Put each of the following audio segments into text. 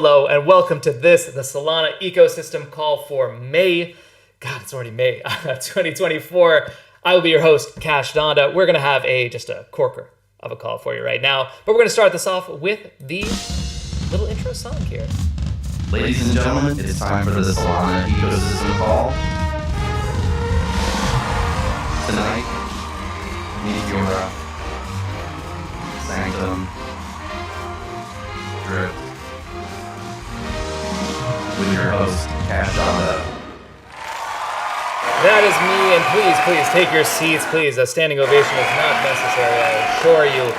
Hello and welcome to the Solana ecosystem call for May. God, it's already May 2024. I will be your host, Cash Donda. We're going to have just a corker of a call for you right now, but we're going to start this off with the little intro song here. Ladies and gentlemen, it's time for the Solana ecosystem call. Tonight, Meteora, Sanctum, Drift, with your host, Cash Donda. That is me, and please take your seats, please. A standing ovation is not necessary, I assure you.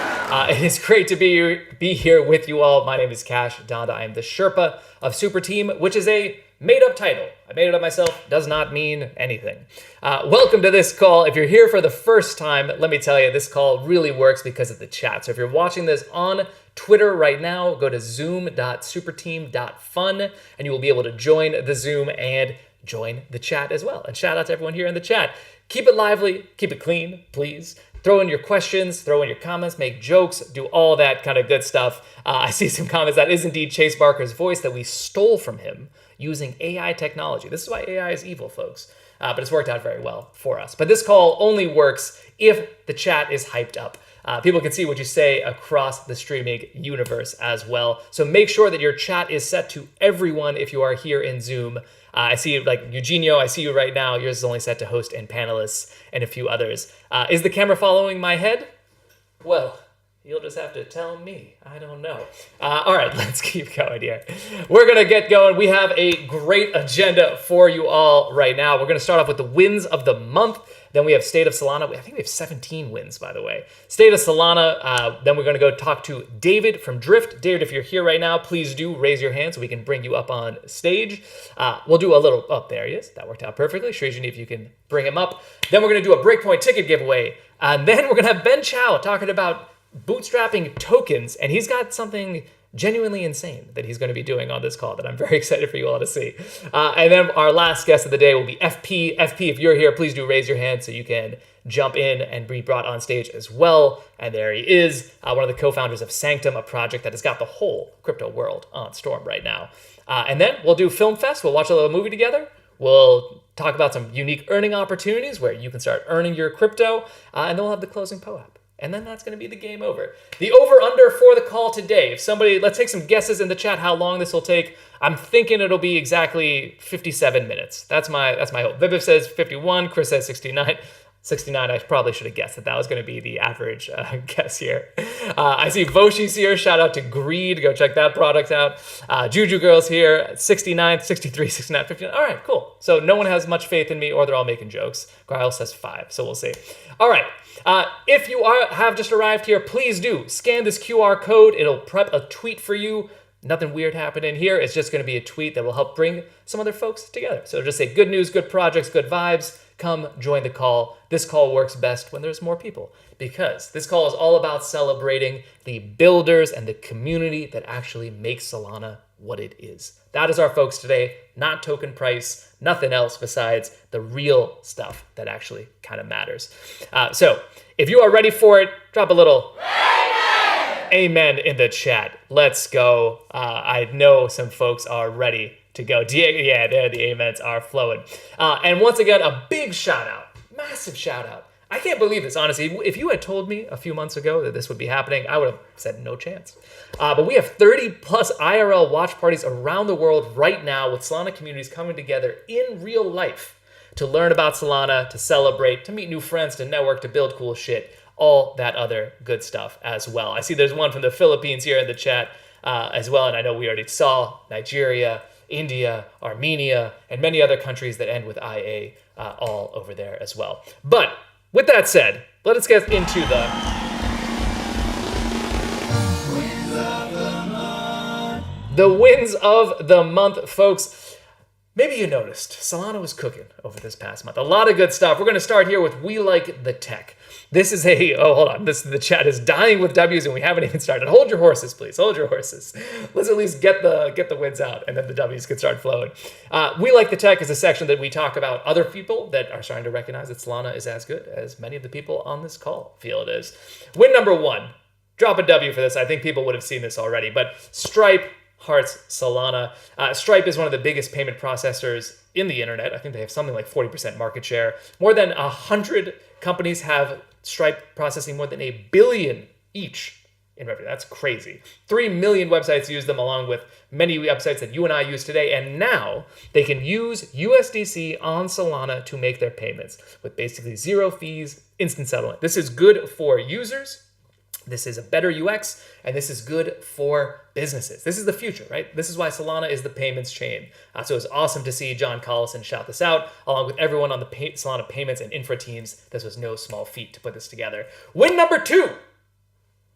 It is great to be here with you all. My name is Cash Donda. I am the Sherpa of Super Team, which is a made-up title. I made it up myself. Does not mean anything. Welcome to this call. If you're here for the first time, let me tell you, this call really works because of the chat. So if you're watching this on Twitter right now, go to zoom.superteam.fun, and you will be able to join the Zoom and join the chat as well. And shout out to everyone here in the chat. Keep it lively, keep it clean, please. Throw in your questions, throw in your comments, make jokes, do all that kind of good stuff. I see some comments. That is indeed Chase Barker's voice that we stole from him using AI technology. This is why AI is evil, folks. But it's worked out very well for us. But this call only works if the chat is hyped up. People can see what you say across the streaming universe as well. So make sure that your chat is set to everyone if you are here in Zoom. I see like Eugenio, I see you right now. Yours is only set to host and panelists and a few others. Is the camera following my head? Well, you'll just have to tell me. I don't know. All right, let's keep going here. We're going to get going. We have a great agenda for you all right now. We're going to start off with the wins of the month. Then we have State of Solana. I think we have 17 wins, by the way. State of Solana. Then we're going to go talk to David from Drift. David, if you're here right now, please do raise your hand so we can bring you up on stage. We'll do a little... Oh, there he is. That worked out perfectly. Shrejani, if you can bring him up. Then we're going to do a Breakpoint ticket giveaway. And then we're going to have Ben Chow talking about bootstrapping tokens. And he's got something genuinely insane that he's going to be doing on this call that I'm very excited for you all to see. And then our last guest of the day will be FP. FP, if you're here, please do raise your hand so you can jump in and be brought on stage as well. And there he is, one of the co-founders of Sanctum, a project that has got the whole crypto world on storm right now. And then we'll do Film Fest. We'll watch a little movie together. We'll talk about some unique earning opportunities where you can start earning your crypto. And then we'll have the closing POAP. And then that's going to be the game over. The over-under for the call today. If somebody, let's take some guesses in the chat how long this will take. I'm thinking it'll be exactly 57 minutes. That's my hope. Viviv says 51. Chris says 69. 69, I probably should have guessed that was going to be the average guess here. I see Voshi's here. Shout out to Greed. Go check that product out. Juju Girl's here. 69, 63, 69, 59. All right, cool. So no one has much faith in me or they're all making jokes. Gryle says 5, so we'll see. All right. If you have just arrived here, please do scan this QR code. It'll prep a tweet for you. Nothing weird happening here. It's just going to be a tweet that will help bring some other folks together. So just say good news, good projects, good vibes. Come join the call. This call works best when there's more people because this call is all about celebrating the builders and the community that actually makes Solana what it is. That is our folks today, not token price, nothing else besides the real stuff that actually kind of matters. So if you are ready for it, drop a little amen in the chat. Let's go. I know some folks are ready to go. Yeah, there the amens are flowing. And once again, a big shout out, massive shout out. I can't believe this, honestly. If you had told me a few months ago that this would be happening, I would have said no chance. But we have 30 plus IRL watch parties around the world right now with Solana communities coming together in real life to learn about Solana, to celebrate, to meet new friends, to network, to build cool shit, all that other good stuff as well. I see there's one from the Philippines here in the chat as well, and I know we already saw Nigeria, India, Armenia, and many other countries that end with IA all over there as well. But with that said, let us get into the wins of the month, folks. Maybe you noticed Solana was cooking over this past month. A lot of good stuff. We're going to start here with We Like the Tech. This is hold on. The chat is dying with W's and we haven't even started. Hold your horses, please. Hold your horses. Let's at least get the wins out and then the W's can start flowing. We Like the Tech is a section that we talk about other people that are starting to recognize that Solana is as good as many of the people on this call feel it is. Win number 1. Drop a W for this. I think people would have seen this already, but Stripe hearts Solana. Stripe is one of the biggest payment processors in the internet. I think they have something like 40% market share. More than 100 companies have Stripe processing more than $1 billion each in revenue. That's crazy. 3 million websites use them, along with many websites that you and I use today. And now they can use USDC on Solana to make their payments with basically zero fees, instant settlement. This is good for users. This is a better UX, and this is good for businesses. This is the future, right? This is why Solana is the payments chain. So it's awesome to see John Collison shout this out, along with everyone on the Solana payments and infra teams. This was no small feat to put this together. Win number 2.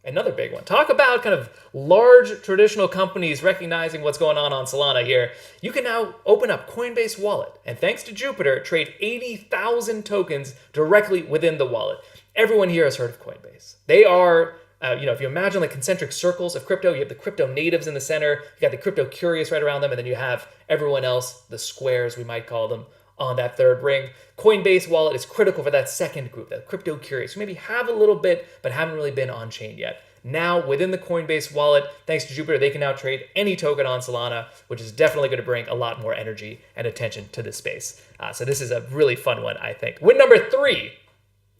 Another big one. Talk about kind of large traditional companies recognizing what's going on Solana here. You can now open up Coinbase Wallet, and thanks to Jupiter, trade 80,000 tokens directly within the wallet. Everyone here has heard of Coinbase. They are, if you imagine like concentric circles of crypto, you have the crypto natives in the center, you got the crypto curious right around them, and then you have everyone else, the squares we might call them, on that third ring. Coinbase Wallet is critical for that second group, that crypto curious, who maybe have a little bit, but haven't really been on chain yet. Now, within the Coinbase Wallet, thanks to Jupiter, they can now trade any token on Solana, which is definitely going to bring a lot more energy and attention to this space. So this is a really fun one, I think. Win number 3,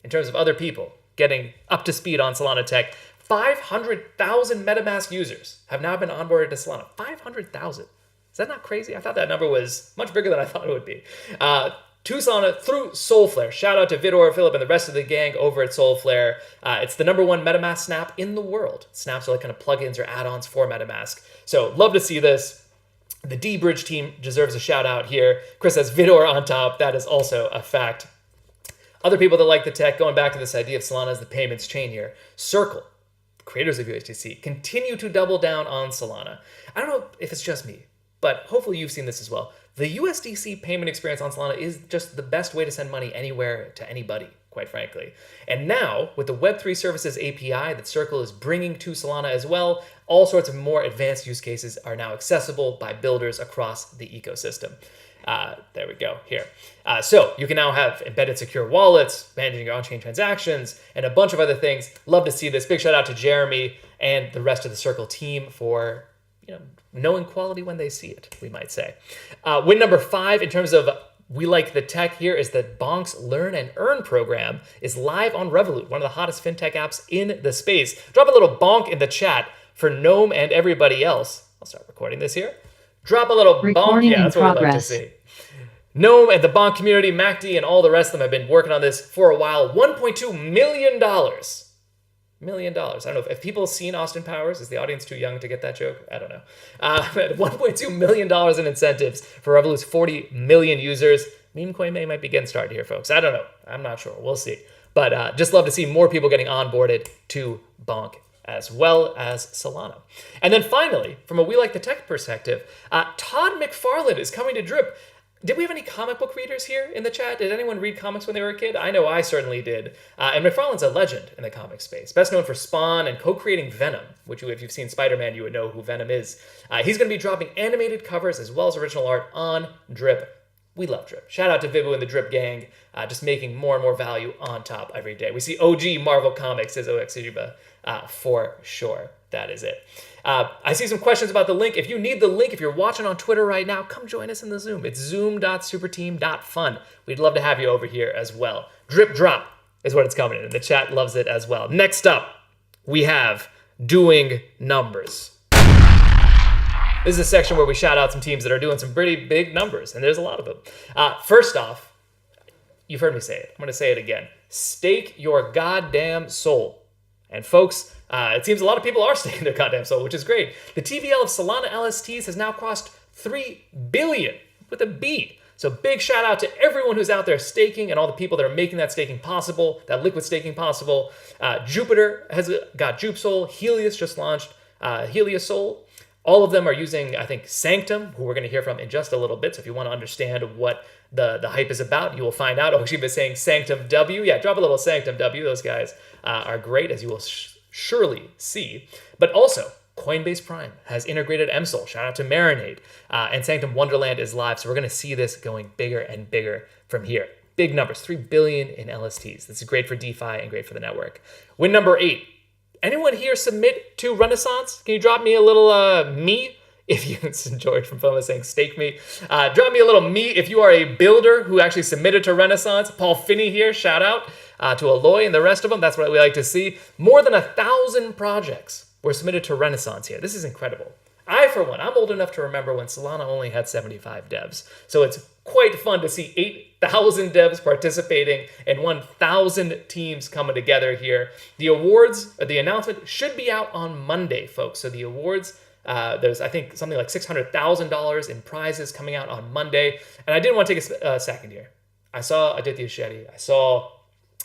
in terms of other people getting up to speed on Solana tech, 500,000 MetaMask users have now been onboarded to Solana. 500,000. Is that not crazy? I thought that number was much bigger than I thought it would be. To Solana through Solflare. Shout out to Vidor, Philip, and the rest of the gang over at Solflare. It's the number 1 MetaMask snap in the world. Snaps are like kind of plugins or add-ons for MetaMask. So love to see this. The D-Bridge team deserves a shout out here. Chris has Vidor on top. That is also a fact. Other people that like the tech, going back to this idea of Solana as the payments chain here. Circle, the creators of USDC, continue to double down on Solana. I don't know if it's just me, but hopefully you've seen this as well. The USDC payment experience on Solana is just the best way to send money anywhere to anybody, quite frankly. And now, with the Web3 Services API that Circle is bringing to Solana as well, all sorts of more advanced use cases are now accessible by builders across the ecosystem. There we go here. So you can now have embedded secure wallets, managing your on-chain transactions, and a bunch of other things. Love to see this. Big shout out to Jeremy and the rest of the Circle team for knowing quality when they see it, we might say. Win number 5 in terms of we like the tech here is that Bonk's Learn and Earn program is live on Revolut, one of the hottest fintech apps in the space. Drop a little bonk in the chat for Gnome and everybody else. I'll start recording this here. Drop a little bonk. Yeah, that's what we'd like to see. Gnome and the bonk community, MacD, and all the rest of them have been working on this for a while. $1.2 million. I don't know if people seen Austin Powers. Is the audience too young to get that joke? I don't know. $1.2 million in incentives for Revolut's 40 million users. Meme coin might be getting started here, folks. I don't know. I'm not sure. We'll see. But just love to see more people getting onboarded to Bonk as well as Solana. And then finally, from a We Like the Tech perspective, Todd McFarlane is coming to Drip. Did we have any comic book readers here in the chat? Did anyone read comics when they were a kid? I know I certainly did. And McFarlane's a legend in the comic space. Best known for Spawn and co-creating Venom, which if you've seen Spider-Man, you would know who Venom is. He's going to be dropping animated covers as well as original art on Drip. We love Drip. Shout out to Vibu and the Drip gang, just making more and more value on top every day. We see OG Marvel Comics, says OX Sujiba, for sure. That is it. I see some questions about the link. If you need the link, if you're watching on Twitter right now, come join us in the Zoom. It's zoom.superteam.fun. We'd love to have you over here as well. Drip Drop is what it's coming in, and the chat loves it as well. Next up, we have Doing Numbers. This is a section where we shout out some teams that are doing some pretty big numbers, and there's a lot of them. First off, you've heard me say it. I'm going to say it again. Stake your goddamn soul. And folks, it seems a lot of people are staking their goddamn soul, which is great. The TVL of Solana LSTs has now crossed 3 billion with a B. So big shout out to everyone who's out there staking and all the people that are making that staking possible, that liquid staking possible. Jupiter has got JupeSoul. Helios just launched Helios Soul. All of them are using, I think, Sanctum, who we're going to hear from in just a little bit. So if you want to understand what the hype is about, you will find out. Oh, she was saying Sanctum W. Yeah, drop a little Sanctum W. Those guys are great, as you will surely see. But also, Coinbase Prime has integrated MSOL. Shout out to Marinade. And Sanctum Wonderland is live. So we're going to see this going bigger and bigger from here. Big numbers, 3 billion in LSTs. This is great for DeFi and great for the network. Win number 8. Anyone here submit to Renaissance? Can you drop me a little me If you, George from FOMO saying, stake me. Drop me a little meat if you are a builder who actually submitted to Renaissance. Paul Finney here, shout out to Aloy and the rest of them. That's what we like to see. More than 1,000 projects were submitted to Renaissance here. This is incredible. I, for one, I'm old enough to remember when Solana only had 75 devs. So it's quite fun to see 8,000 devs participating and 1,000 teams coming together here. The awards, or the announcement, should be out on Monday, folks. So the awards, there's, I think, something like $600,000 in prizes coming out on Monday. And I did want to take a second here. I saw Aditya Shetty.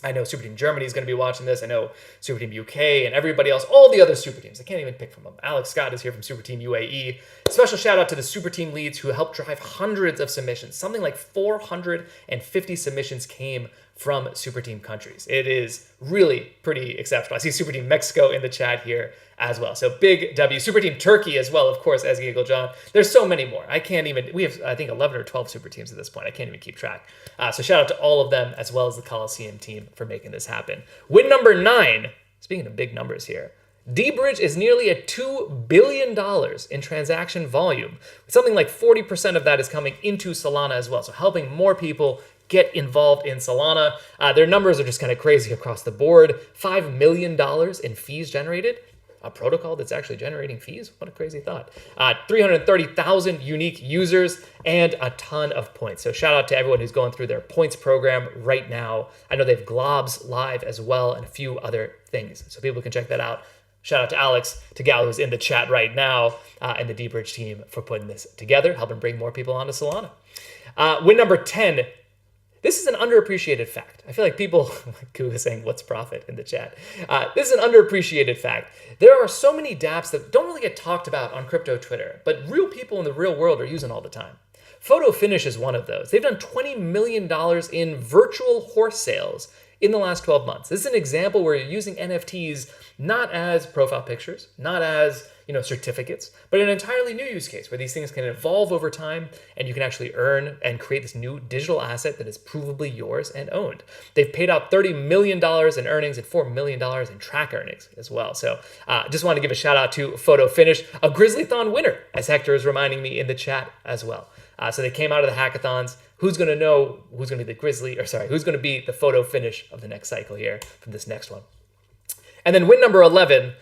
I know Super Team Germany is going to be watching this. I know Super Team UK and everybody else, all the other super teams. I can't even pick from them. Alex Scott is here from Super Team UAE. Special shout out to the Super Team leads who helped drive hundreds of submissions. Something like 450 submissions came from Super Team countries. It is really pretty exceptional. I see Super Team Mexico in the chat here as well. So big W. Super Team Turkey as well, of course, as Giggle John. There's so many more. We have, I think, 11 or 12 super teams at this point. I can't even keep track. So shout out to all of them, as well as the Coliseum team for making this happen. Win number 9, speaking of big numbers here, D-Bridge is nearly at $2 billion in transaction volume. Something like 40% of that is coming into Solana as well. So helping more people get involved in Solana. Their numbers are just kind of crazy across the board. $5 million in fees generated. A protocol that's actually generating fees. What a crazy thought. 330,000 unique users and a ton of points. So shout out to everyone who's going through their points program right now. I know they have globs live as well and a few other things. So people can check that out. Shout out to Alex Tagal, who's in the chat right now, and the D-Bridge team for putting this together, helping bring more people onto Solana. Win number 10. This is an underappreciated fact. I feel like people, Koo is saying, what's profit in the chat? This is an underappreciated fact. There are so many dApps that don't really get talked about on crypto Twitter, but real people in the real world are using all the time. Photo Finish is one of those. They've done $20 million in virtual horse sales in the last 12 months. This is an example where you're using NFTs not as profile pictures, not as certificates, but an entirely new use case where these things can evolve over time and you can actually earn and create this new digital asset that is provably yours and owned. They've paid out $30 million in earnings and $4 million in track earnings as well. So just want to give a shout out to Photo Finish, a Grizzlython winner, as Hector is reminding me in the chat as well. So they came out of the hackathons. Who's going to know who's going to be who's going to be the Photo Finish of the next cycle here from this next one? And then win number 11,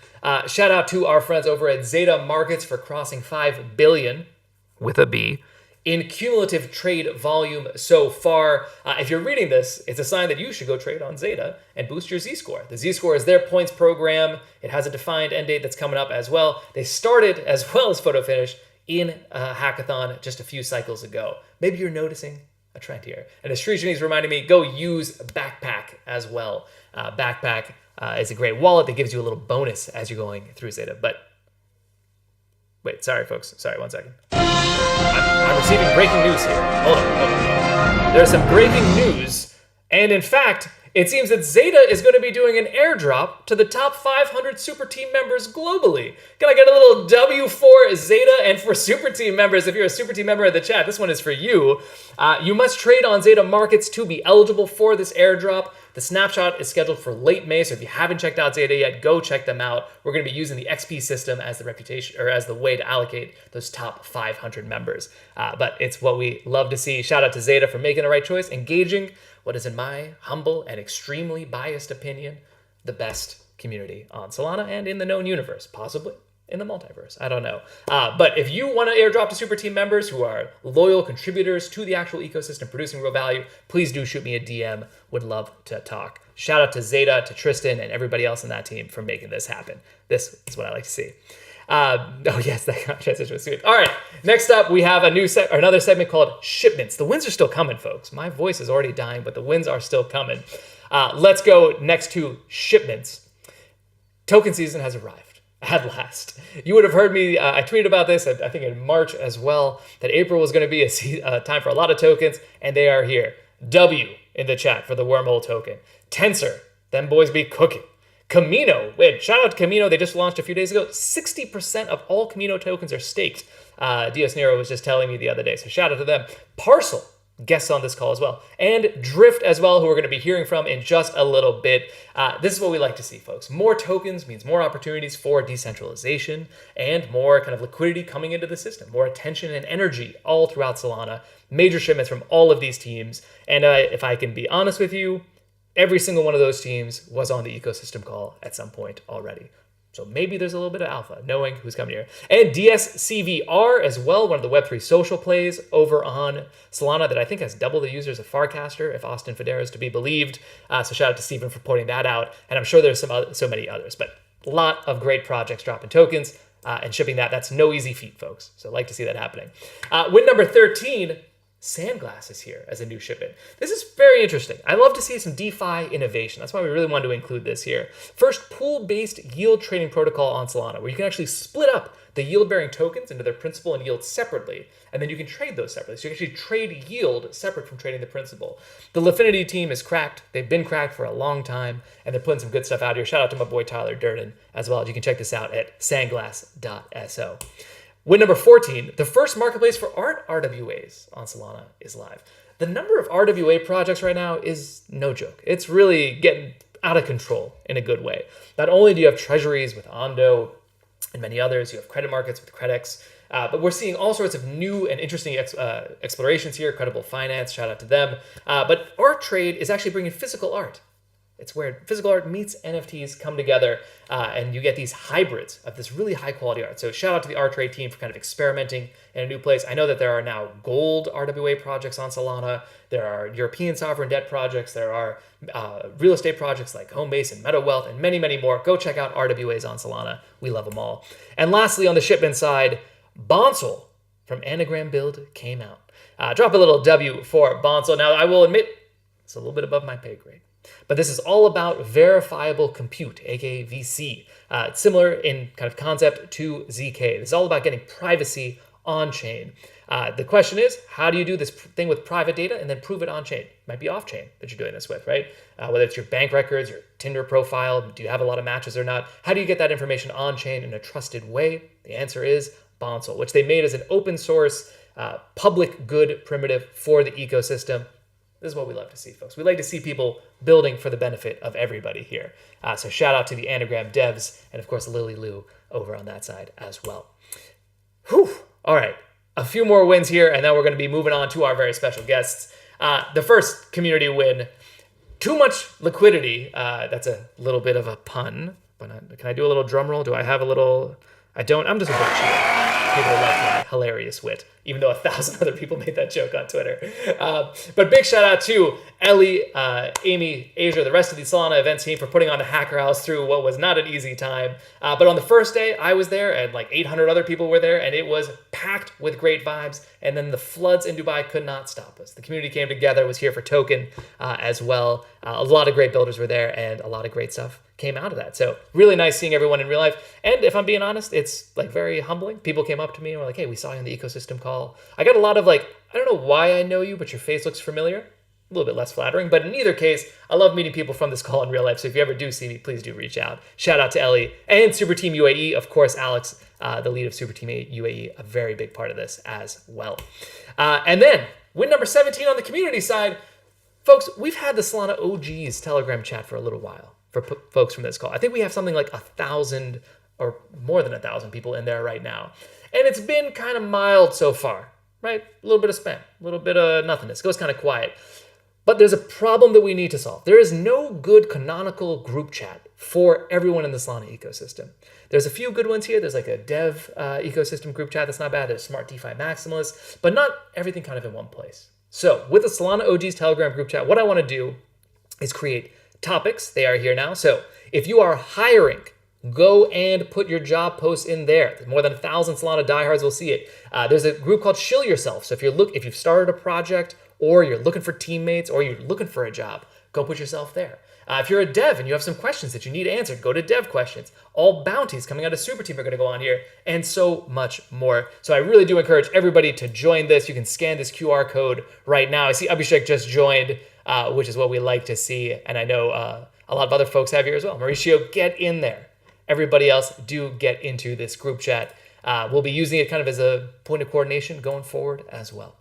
shout out to our friends over at Zeta Markets for crossing 5 billion with a B in cumulative trade volume so far. If you're reading this, it's a sign that you should go trade on Zeta and boost your Z-score. The Z-score is their points program. It has a defined end date that's coming up as well. They started, as well as Photo Finish, in a hackathon just a few cycles ago. Maybe you're noticing a trend here. And as Sri is reminding me, go use Backpack as well. Backpack is a great wallet that gives you a little bonus as you're going through Zeta. But wait, sorry, folks. Sorry, 1 second. I'm receiving breaking news here. Hold on. There's some breaking news. And in fact, it seems that Zeta is going to be doing an airdrop to the top 500 Super Team members globally. Can I get a little W for Zeta? And for Super Team members, if you're a Super Team member in the chat, this one is for you. You must trade on Zeta Markets to be eligible for this airdrop. The snapshot is scheduled for late May, so if you haven't checked out Zeta yet, go check them out. We're going to be using the XP system as the reputation or as the way to allocate those top 500 members. But it's what we love to see. Shout out to Zeta for making the right choice, engaging what is, in my humble and extremely biased opinion, the best community on Solana and in the known universe, possibly in the multiverse. I don't know. But if you want to airdrop to Super Team members who are loyal contributors to the actual ecosystem producing real value, please do shoot me a DM. Would love to talk. Shout out to Zeta, to Tristan, and everybody else on that team for making this happen. This is what I like to see. Oh yes, that transition was sweet. All right, next up we have another segment called Shipments. The wins are still coming, folks. My voice is already dying, but the wins are still coming. Let's go next to Shipments. Token season has arrived at last. You would have heard me, I tweeted about this, I think in March as well, that April was going to be a time for a lot of tokens, and they are here. W in the chat for the wormhole token. Tensor, them boys be cooking. Camino, shout out to Camino. They just launched a few days ago. 60% of all Camino tokens are staked. Dios Nero was just telling me the other day. So shout out to them. Parcel, guests on this call as well, and Drift as well, who we're going to be hearing from in just a little bit. This is what we like to see, folks. More tokens means more opportunities for decentralization and more kind of liquidity coming into the system, more attention and energy all throughout Solana, major shipments from all of these teams. And if I can be honest with you, every single one of those teams was on the ecosystem call at some point already. So maybe there's a little bit of alpha, knowing who's coming here. And DSCVR as well, one of the Web3 social plays over on Solana that I think has double the users of Farcaster, if Austin Federa is to be believed. So shout out to Stephen for pointing that out. And I'm sure there's so many others. But a lot of great projects dropping tokens and shipping that. That's no easy feat, folks. So I'd like to see that happening. Win number 13. Sandglass is here as a new shipment. This is very interesting. I love to see some DeFi innovation. That's why we really wanted to include this here. First, pool-based yield trading protocol on Solana, where you can actually split up the yield-bearing tokens into their principal and yield separately, and then you can trade those separately. So you can actually trade yield separate from trading the principal. The Liquidity team is cracked. They've been cracked for a long time, and they're putting some good stuff out here. Shout out to my boy Tyler Durden as well. You can check this out at sandglass.so. Win number 14, the first marketplace for art RWAs on Solana is live. The number of RWA projects right now is no joke. It's really getting out of control in a good way. Not only do you have treasuries with Ondo and many others, you have credit markets with Credex, but we're seeing all sorts of new and interesting explorations here. Credible Finance, shout out to them. But Art Trade is actually bringing physical art. It's where physical art meets NFTs come together, and you get these hybrids of this really high quality art. So shout out to the Art Trade team for kind of experimenting in a new place. I know that there are now gold RWA projects on Solana. There are European sovereign debt projects. There are real estate projects like Homebase and Meta Wealth and many, many more. Go check out RWAs on Solana. We love them all. And lastly, on the shipment side, Bonsal from Anagram Build came out. Drop a little W for Bonsal. Now, I will admit, it's a little bit above my pay grade. But this is all about verifiable compute, aka VC. It's similar in kind of concept to ZK. This is all about getting privacy on chain. The question is, how do you do this thing with private data and then prove it on chain? It might be off chain that you're doing this with, right? Whether it's your bank records, your Tinder profile, do you have a lot of matches or not? How do you get that information on chain in a trusted way? The answer is Bonsal, which they made as an open source public good primitive for the ecosystem. This is what we love to see, folks. We like to see people building for the benefit of everybody here. So shout out to the Anagram devs and, of course, Lily Lou over on that side as well. Whew. All right. A few more wins here, and then we're going to be moving on to our very special guests. The first community win, too much liquidity. That's a little bit of a pun. But can I do a little drum roll? Do I have a little... I don't. I'm just a bit cheap. People love my hilarious wit, even though 1,000 other people made that joke on Twitter. But big shout out to Ellie, Amy, Asia, the rest of the Solana events team for putting on the Hacker House through what was not an easy time. But on the first day, I was there, and like 800 other people were there, and it was packed with great vibes. And then the floods in Dubai could not stop us. The community came together, was here for Token as well. A lot of great builders were there, and a lot of great stuff came out of that. So really nice seeing everyone in real life. And if I'm being honest, it's like very humbling. People came up to me and were like, hey, we saw you on the ecosystem call. I got a lot of like, I don't know why I know you, but your face looks familiar. A little bit less flattering, but in either case, I love meeting people from this call in real life. So if you ever do see me, please do reach out. Shout out to Ellie and Super Team UAE. Of course, Alex, the lead of Super Team UAE, a very big part of this as well. And then win number 17 on the community side. Folks, we've had the Solana OGs Telegram chat for a little while. For folks from this call. I think we have something like 1,000 or more than 1,000 people in there right now. And it's been kind of mild so far, right? A little bit of spam, a little bit of nothingness. It goes kind of quiet. But there's a problem that we need to solve. There is no good canonical group chat for everyone in the Solana ecosystem. There's a few good ones here. There's like a dev ecosystem group chat that's not bad. There's Smart DeFi Maximalists, but not everything kind of in one place. So with the Solana OGs Telegram group chat, what I want to do is create topics. They are here now. So if you are hiring, go and put your job posts in there. More than 1,000 Solana diehards will see it. There's a group called Shill Yourself. So if you've started a project or you're looking for teammates or you're looking for a job, go put yourself there. If you're a dev and you have some questions that you need answered, go to dev questions. All bounties coming out of Super Team are going to go on here and so much more. So I really do encourage everybody to join this. You can scan this QR code right now. I see Abhishek just joined, which is what we like to see. And I know a lot of other folks have here as well. Mauricio, get in there. Everybody else, do get into this group chat. We'll be using it kind of as a point of coordination going forward as well.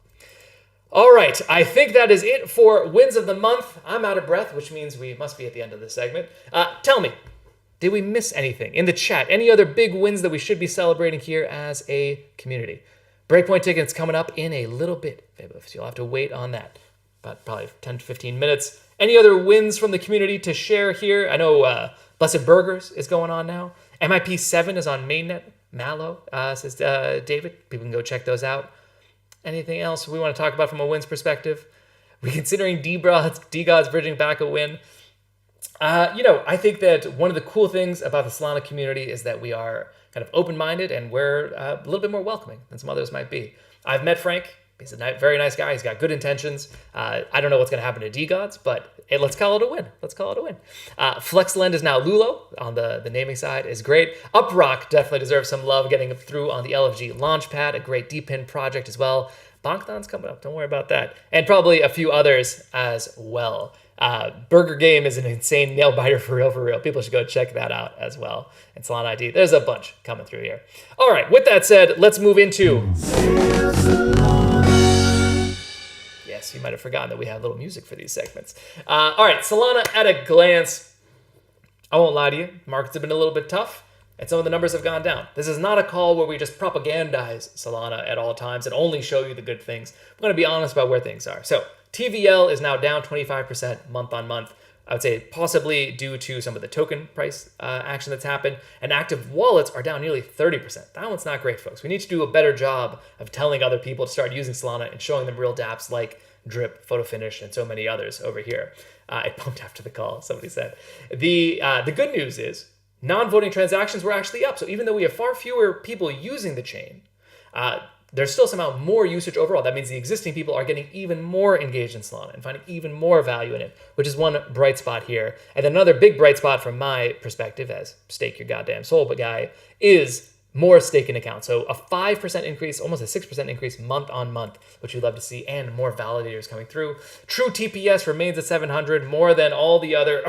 All right, I think that is it for wins of the month. I'm out of breath, which means we must be at the end of this segment. Tell me, did we miss anything in the chat? Any other big wins that we should be celebrating here as a community? Breakpoint tickets coming up in a little bit, so you'll have to wait on that. About probably 10 to 15 minutes. Any other wins from the community to share here? I know Blessed Burgers is going on now. MIP7 is on mainnet. Mallow, says David. People can go check those out. Anything else we want to talk about from a wins perspective? We're considering D-Gods bridging back a win. I think that one of the cool things about the Solana community is that we are kind of open-minded and we're a little bit more welcoming than some others might be. I've met Frank. He's a very nice guy. He's got good intentions. I don't know what's going to happen to D-Gods, but hey, let's call it a win. FlexLend is now Lulo on the naming side is great. Uprock definitely deserves some love getting through on the LFG Launchpad, a great DPIN project as well. Bonkathon's coming up. Don't worry about that. And probably a few others as well. Burger Game is an insane nail biter for real. People should go check that out as well. And Solana ID, there's a bunch coming through here. All right, with that said, let's move into... Yes, you might have forgotten that we have little music for these segments. All right, Solana at a glance. I won't lie to you. Markets have been a little bit tough, and some of the numbers have gone down. This is not a call where we just propagandize Solana at all times and only show you the good things. We're going to be honest about where things are. So TVL is now down 25% month on month. I would say possibly due to some of the token price action that's happened. And active wallets are down nearly 30%. That one's not great, folks. We need to do a better job of telling other people to start using Solana and showing them real dApps like Drip, Photo Finish, and so many others over here. I pumped after the call, somebody said. The good news is non-voting transactions were actually up. So even though we have far fewer people using the chain, there's still somehow more usage overall. That means the existing people are getting even more engaged in Solana and finding even more value in it, which is one bright spot here. And then another big bright spot from my perspective as stake your goddamn soul but guy is more staking accounts. So a 5% increase, almost a 6% increase month on month, which we'd love to see, and more validators coming through. True TPS remains at 700, more than all the other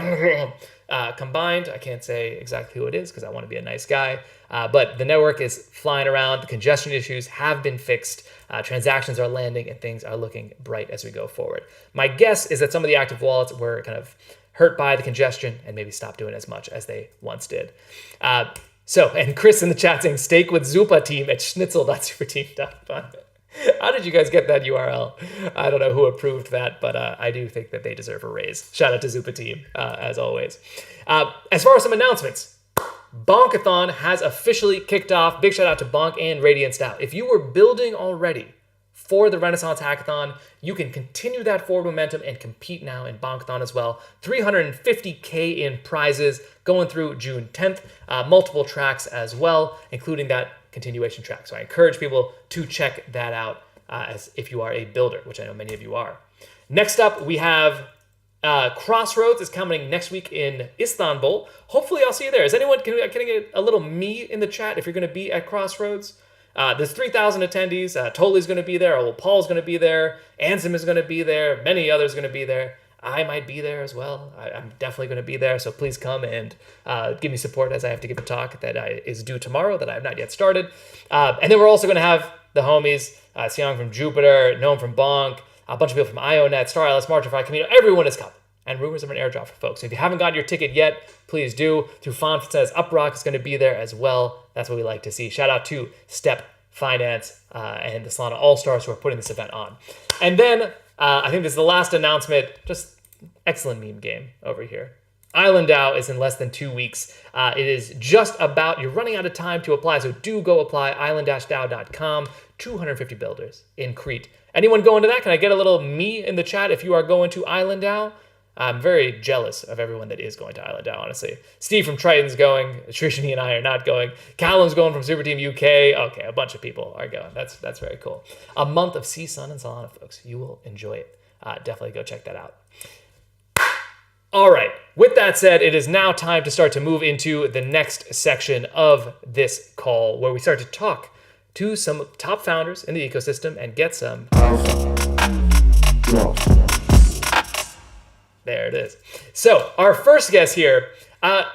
combined. I can't say exactly who it is because I want to be a nice guy. But the network is flying around. The congestion issues have been fixed. Transactions are landing and things are looking bright as we go forward. My guess is that some of the active wallets were kind of hurt by the congestion and maybe stopped doing as much as they once did. And Chris in the chat saying stake with Zupa team at schnitzel.superteam.fun. How did you guys get that URL? I don't know who approved that, but I do think that they deserve a raise. Shout out to Zupa team, as always. As far as some announcements, Bonkathon has officially kicked off. Big shout out to Bonk and Radiant Style. If you were building already for the Renaissance Hackathon, you can continue that forward momentum and compete now in Bonkathon as well. 350K in prizes going through June 10th. Multiple tracks as well, including that continuation track. So I encourage people to check that out as if you are a builder, which I know many of you are. Next up, we have Crossroads is coming next week in Istanbul. Hopefully I'll see you there. Can I get a little me in the chat if you're going to be at Crossroads? There's 3,000 attendees. Toli's going to be there. Paul's going to be there. Ansem is going to be there. Many others are going to be there. I might be there as well. I'm definitely going to be there. So please come and give me support as I have to give a talk that is due tomorrow that I have not yet started. And then we're also going to have the homies, Siang from Jupiter, Noam from Bonk, a bunch of people from IONET, StarLS, Martify, Camino. Everyone is coming. And rumors of an airdrop for folks. So if you haven't gotten your ticket yet, please do. Through Font says Uprock is going to be there as well. That's what we like to see. Shout out to Step Finance and the Solana All-Stars who are putting this event on. And then I think this is the last announcement. Just excellent meme game over here. Island DAO is in less than 2 weeks. It is just about, you're running out of time to apply, so do go apply, island-dao.com. 250 builders in Crete. Anyone going to that? Can I get a little me in the chat if you are going to Island DAO? I'm very jealous of everyone that is going to Island DAO, honestly. Steve from Triton's going. Trishani and I are not going. Callum's going from Super Team UK. Okay, a bunch of people are going. That's very cool. A month of sea, sun, and Solana, folks. You will enjoy it. Definitely go check that out. All right. With that said, it is now time to start to move into the next section of this call where we start to talk to some top founders in the ecosystem and get some... There it is. So our first guest here,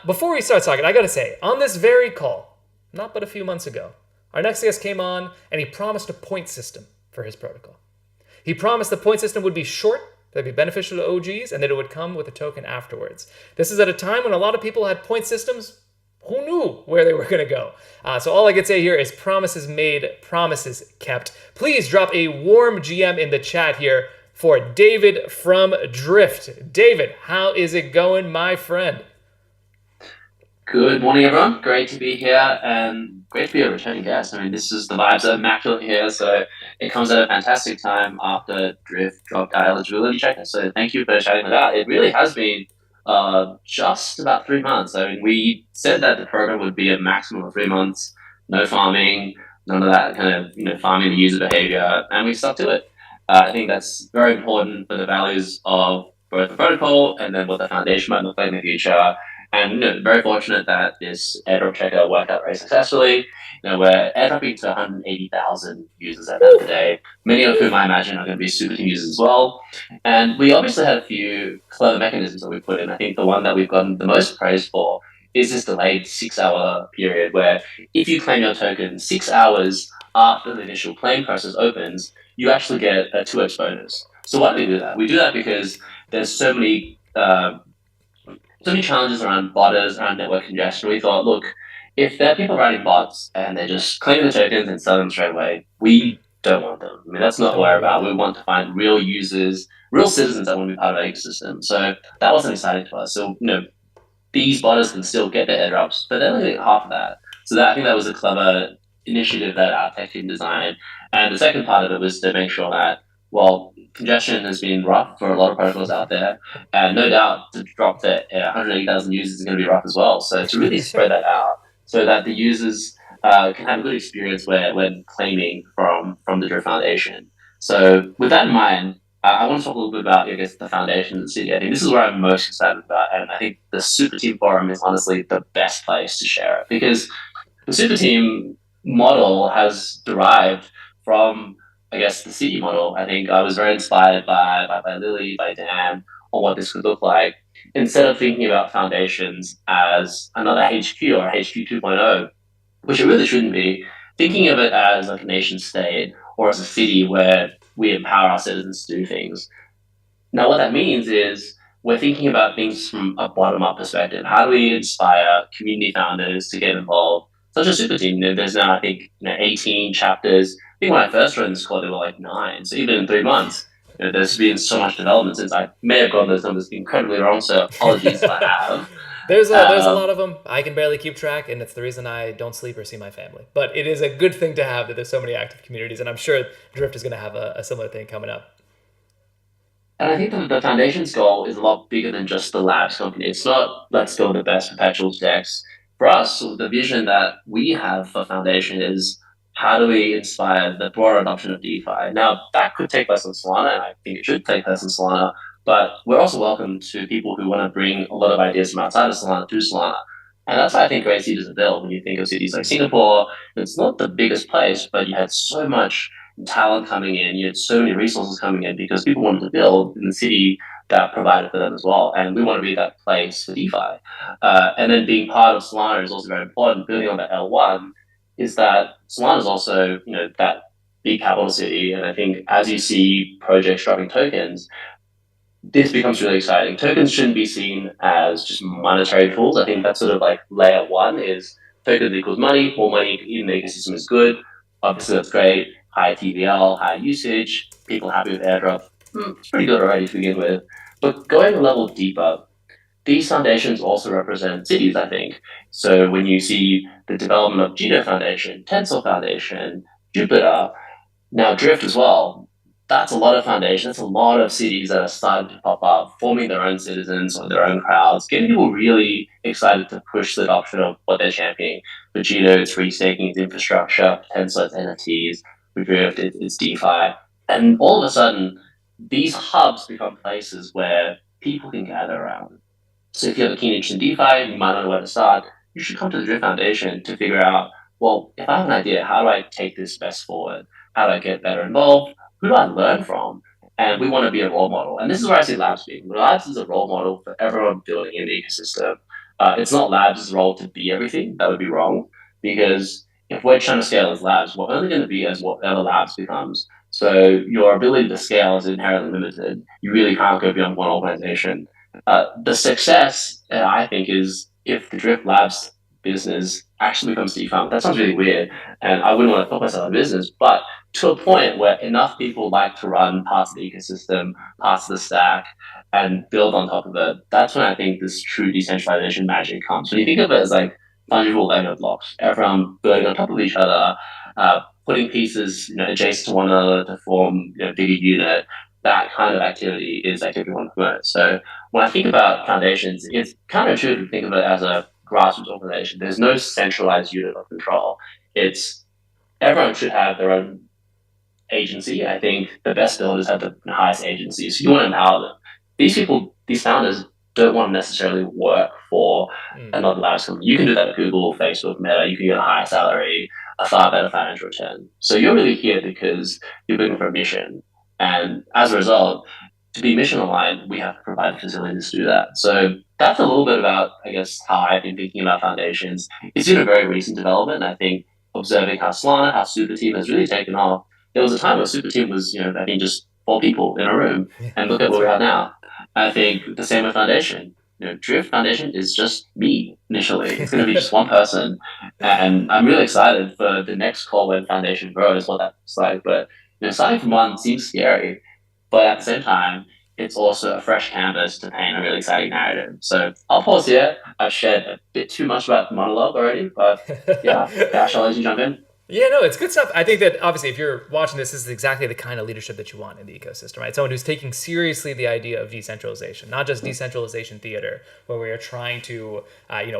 before we start talking, I got to say, on this very call, not but a few months ago, our next guest came on and he promised a point system for his protocol. He promised the point system would be short, that'd be beneficial to OGs, and that it would come with a token afterwards. This is at a time when a lot of people had point systems. Who knew where they were going to go? So all I can say here is promises made, promises kept. Please drop a warm GM in the chat here for David from Drift. David, how is it going, my friend? Good morning, everyone. Great to be here and great to be a returning guest. I mean, this is the vibes are immaculate here, so it comes at a fantastic time after Drift dropped our eligibility checker. So thank you for shouting that out. It really has been just about 3 months. I mean, we said that the program would be a maximum of 3 months, no farming, none of that kind of farming the user behavior, and we stuck to it. I think that's very important for the values of both the protocol and then what the foundation might look like in the future. And very fortunate that this airdrop checker worked out very successfully. We're airdropping to 180,000 users at the end of the day, many of whom I imagine are going to be super team users as well. And we obviously had a few clever mechanisms that we put in. I think the one that we've gotten the most praise for is this delayed 6-hour period where if you claim your token 6 hours after the initial claim process opens, you actually get a 2x bonus. So why do we do that? We do that because there's so many challenges around botters, around network congestion. We thought, look, if there are people writing bots and they're just claiming the tokens and selling them straight away, we don't want them. I mean, that's not what we're about. We want to find real users, real citizens that want to be part of our ecosystem. So that wasn't exciting to us. So, these botters can still get their airdrops, but they're only half of that. So I think that was a clever initiative that our tech team designed. And the second part of it was to make sure that, well, congestion has been rough for a lot of protocols out there, and no doubt to drop to 180,000 users is going to be rough as well. So to really spread that out so that the users can have a good experience when claiming from the Drift Foundation. So with that in mind, I want to talk a little bit about, I guess, the foundation of the city. I think this is where I'm most excited about, and I think the Super Team Forum is honestly the best place to share it, because the Super Team model has derived from, I guess, the city model. I think I was very inspired by Lily, by Dan, on what this could look like. Instead of thinking about foundations as another HQ or HQ 2.0, which it really shouldn't be, thinking of it as like a nation state or as a city where we empower our citizens to do things. Now, what that means is we're thinking about things from a bottom-up perspective. How do we inspire community founders to get involved? Such a super team. There's now, I think, 18 chapters. I think when I first joined the squad, there were like 9. So even in 3 months, there's been so much development since. I may have gotten those numbers incredibly wrong, so apologies if I have. There's a lot of them. I can barely keep track, and it's the reason I don't sleep or see my family. But it is a good thing to have that there's so many active communities, and I'm sure Drift is going to have a similar thing coming up. And I think the foundation's goal is a lot bigger than just the labs company. It's not let's build the best perpetuals decks. For us, the vision that we have for foundation is how do we inspire the broader adoption of DeFi? Now, that could take place on Solana, and I think it should take place on Solana, but we're also welcome to people who want to bring a lot of ideas from outside of Solana to Solana. And that's why I think great cities are built. When you think of cities like Singapore, it's not the biggest place, but you had so much talent coming in, you had so many resources coming in because people wanted to build in the city that provided for them as well. And we want to be that place for DeFi. And then being part of Solana is also very important. Building on that L1 is that Solana is also, that big capital city. And I think as you see projects dropping tokens, this becomes really exciting. Tokens shouldn't be seen as just monetary tools. I think that's sort of like layer 1 is tokens equals money. More money in the ecosystem is good. Obviously, that's great. High TVL, high usage, people happy with airdrop. It's pretty good already to begin with. But going a level deeper, these foundations also represent cities, I think. So when you see the development of Juno Foundation, Tensor Foundation, Jupiter, now Drift as well, that's a lot of foundations. That's a lot of cities that are starting to pop up, forming their own citizens or their own crowds, getting people really excited to push the adoption of what they're championing. For Juno, it's free staking, it's infrastructure. Tensor, it's NFTs. For Drift, it's DeFi. And all of a sudden, these hubs become places where people can gather around. So if you have a keen interest in DeFi and you might not know where to start, you should come to the Drift Foundation to figure out, well, if I have an idea, how do I take this best forward? How do I get better involved? Who do I learn from? And we want to be a role model. And this is where I see Labs being. Labs is a role model for everyone building in the ecosystem. It's not Labs' role to be everything. That would be wrong. Because if we're trying to scale as Labs, we're only going to be as whatever Labs becomes. So your ability to scale is inherently limited. You really can't go beyond one organization. The success, I think, is if the Drift Labs business actually becomes defunct. That sounds really weird, and I wouldn't want to call myself a business, but to a point where enough people like to run parts of the ecosystem, parts of the stack, and build on top of it, that's when I think this true decentralization magic comes. When you think of it as like fungible Lego blocks, everyone building on top of each other, putting pieces adjacent to one another to form a bigger unit, that kind of activity is activity we want to promote. So when I think about foundations, it's counterintuitive to think of it as a grassroots organization. There's no centralized unit of control. It's everyone should have their own agency. I think the best builders have the highest agency. So you want to empower them. These people, these founders, don't want to necessarily work for another large company. You can do that at Google, Facebook, Meta. You can get a higher salary, a far better financial return. So you're really here because you're looking for a mission. And as a result, to be mission aligned, we have to provide facilities to do that. So that's a little bit about, I guess, how I've been thinking about foundations. It's been a very recent development. I think observing how Solana, how Super Team has really taken off. There was a time where Super Team was, I think just 4 people in a room, and look at where we are now. I think the same with Foundation. Drift Foundation is just me initially. It's going to be just one person, and I'm really excited for the next call when Foundation grows, what that's like. But starting from one seems scary, but at the same time, it's also a fresh canvas to paint a really exciting narrative. So I'll pause here. I've shared a bit too much about the monologue already, but yeah, Dash, I'll let you jump in. Yeah, no, it's good stuff. I think that obviously if you're watching this is exactly the kind of leadership that you want in the ecosystem, right? Someone who's taking seriously the idea of decentralization, not just decentralization theater, where we are trying to,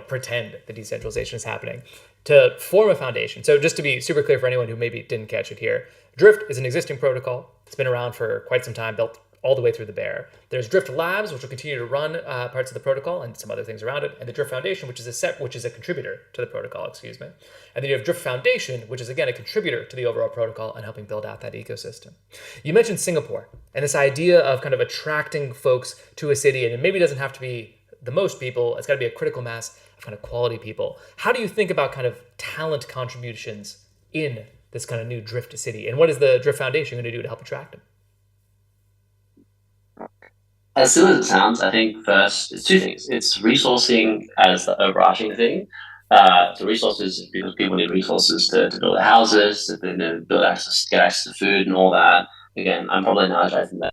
pretend that decentralization is happening, to form a foundation. So just to be super clear for anyone who maybe didn't catch it here, Drift is an existing protocol. It's been around for quite some time, built all the way through the bear. There's Drift Labs, which will continue to run parts of the protocol and some other things around it, and the Drift Foundation, which is a contributor to the protocol, excuse me. And then you have Drift Foundation, which is again a contributor to the overall protocol and helping build out that ecosystem. You mentioned Singapore and this idea of kind of attracting folks to a city, and it maybe doesn't have to be the most people, it's got to be a critical mass of kind of quality people. How do you think about kind of talent contributions in this kind of new Drift city, and what is the Drift Foundation going to do to help attract them? As silly as it sounds, I think first it's two things. It's resourcing as the overarching thing. So resources because people need resources to build their houses, to build access, get access to food and all that. Again, I'm probably analogizing that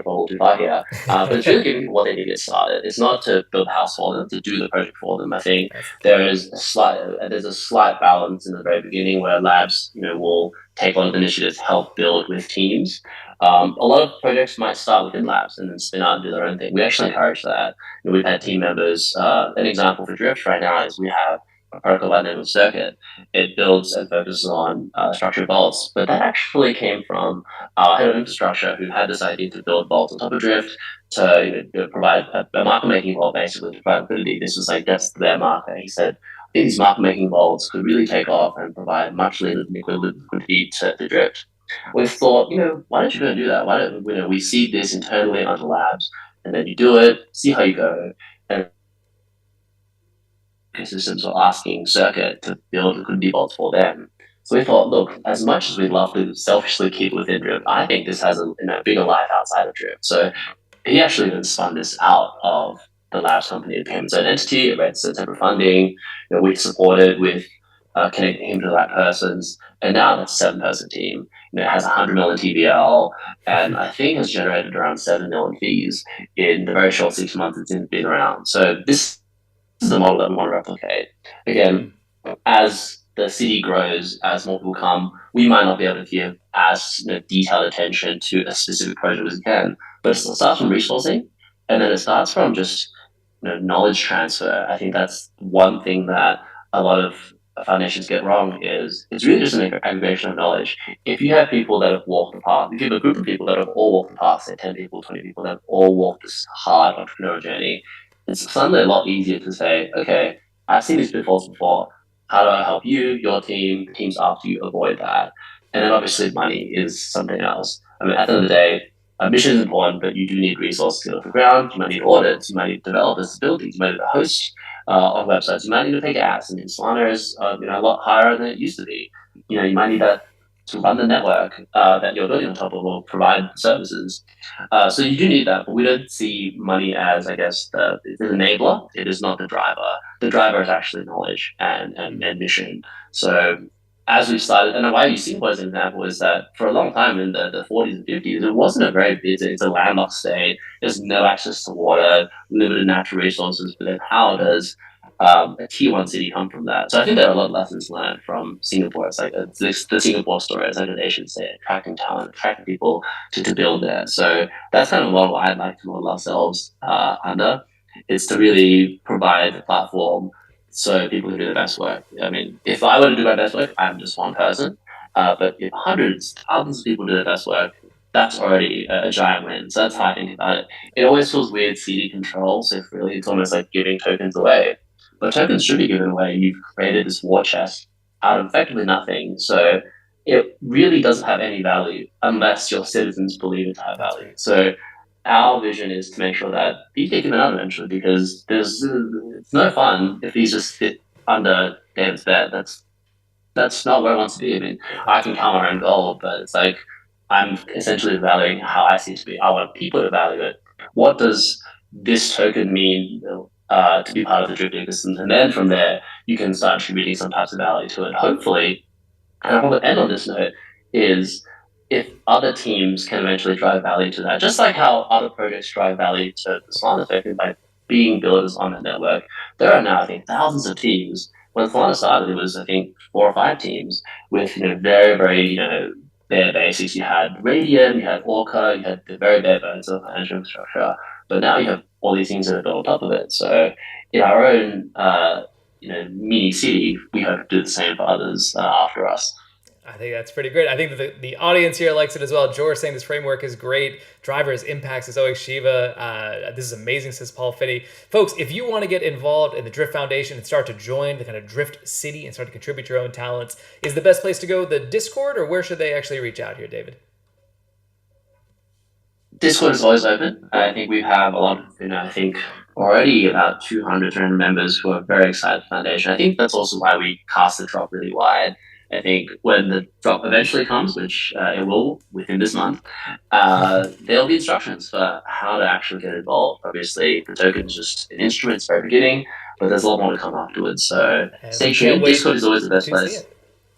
all too far here. But it's really giving people what they need to get started. It's not to build a house for them, to do the project for them. I think there's a slight balance in the very beginning where labs, will take on initiatives to help build with teams. A lot of projects might start within labs and then spin out and do their own thing. We actually encourage that. We've had team members. An example for Drift right now is we have a protocol by the name of Circuit. It builds and focuses on structured vaults, but that actually came from our head of infrastructure who had this idea to build vaults on top of Drift to provide a market making vault basically to provide liquidity. This was like that's their market. He said these market making vaults could really take off and provide much needed liquidity to Drift. We thought, why don't you go and do that? Why don't we see this internally on the labs, and then you do it, see how you go, and systems are asking Circuit to build liquidity vaults for them. So we thought, look, as much as we'd love to selfishly keep within Drift, I think this has a bigger life outside of Drift. So he actually then spun this out of the labs company. It became its own entity. It raised separate funding. We supported with connecting him to the right persons. And now that's a 7-person team. It has 100 million TVL and I think has generated around 7 million fees in the very short 6 months it's been around. So this is the model that we want to replicate. Again, as the city grows, as more people come, we might not be able to give as detailed attention to a specific project as we can. But it starts from resourcing, and then it starts from just knowledge transfer. I think that's one thing that a lot of foundations get wrong is it's really just an aggregation of knowledge. If you have people that have walked the path, if you have a group of people that have all walked the path, say 10 people, 20 people that have all walked this hard entrepreneurial journey, it's suddenly a lot easier to say, okay, I've seen these pitfalls before. How do I help you, your team, the teams after you avoid that? And then obviously money is something else. I mean, at the end of the day, mission is important, but you do need resources to get off the ground. You might need audits. You might need developers to build these. You might need a host of websites. You might need to pay gas. And Solana is a lot higher than it used to be. You might need that to run the network that you're building on top of or provide services. So you do need that, but we don't see money as, I guess, the enabler. It is not the driver. The driver is actually knowledge and mission. So as we started, and why you see as an example is that for a long time in the 40s and 50s, it wasn't a very busy, it's a landlocked state. There's no access to water, limited natural resources, but then how does a tier one city come from that? So I think there are a lot of lessons learned from Singapore. It's like the Singapore story, as like a nation state, attracting talent, attracting people to build there. So that's kind of a model I'd like to model ourselves under, is to really provide a platform so people can do the best work. I mean, if I were to do my best work, I'm just one person. But if hundreds, thousands of people do their best work, that's already a giant win. So that's how I think about it. It always feels weird CD control. So if really it's almost like giving tokens away. But tokens should be given away. You've created this war chest out of effectively nothing. So it really doesn't have any value unless your citizens believe it to have value. So our vision is to make sure that these get given out eventually, because it's no fun if these just sit under David's bed. That's not where I want to be. I mean, I can count my own goal, but it's like I'm essentially valuing how I see it to be. I want people to value it. What does this token mean to be part of the Drift ecosystem? And then from there, you can start attributing some types of value to it. Hopefully, and I want to end on this note, is if other teams can eventually drive value to that, just like how other projects drive value to the Solana token by being builders on the network, there are now, I think, thousands of teams. When Solana started, it was, I think, 4 or 5 teams with, very, very, bare basics. You had Radium, you had Orca, you had the very bare bones of financial infrastructure, but now you have all these things that are built on top of it. So in our own, mini city, we hope to do the same for others after us. I think that's pretty great. I think that the audience here likes it as well. George saying this framework is great. Drivers impacts is OX Shiva. This is amazing, says Paul Finney. Folks, if you want to get involved in the Drift Foundation and start to join the kind of Drift City and start to contribute your own talents, is the best place to go the Discord, or where should they actually reach out here, David? Discord is always open. I think we have a lot of, I think already about 200, 300 members who are very excited for Foundation. I think that's also why we cast the drop really wide. I think when the drop eventually comes, which it will within this month, there'll be instructions for how to actually get involved. Obviously, the token is just an instrument, it's very beginning, but there's a lot more to come afterwards. So stay tuned. Discord is always the best place.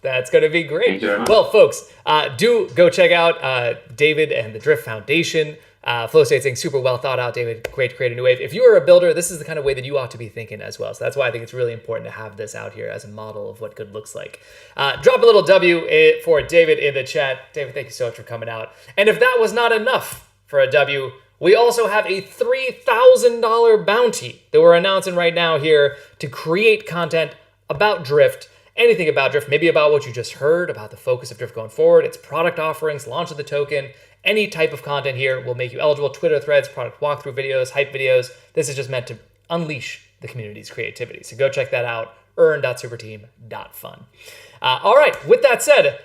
That's going to be great. Thank you very much. Well, folks, do go check out David and the Drift Foundation. Flow State saying super well thought out, David. Great to create a new wave. If you are a builder, this is the kind of way that you ought to be thinking as well. So that's why I think it's really important to have this out here as a model of what good looks like. Drop a little W for David in the chat. David, thank you so much for coming out. And if that was not enough for a W, we also have a $3,000 bounty that we're announcing right now here to create content about Drift. Anything about Drift, maybe about what you just heard, about the focus of Drift going forward, its product offerings, launch of the token, any type of content here will make you eligible. Twitter threads, product walkthrough videos, hype videos. This is just meant to unleash the community's creativity. So go check that out, earn.superteam.fun. All right, with that said,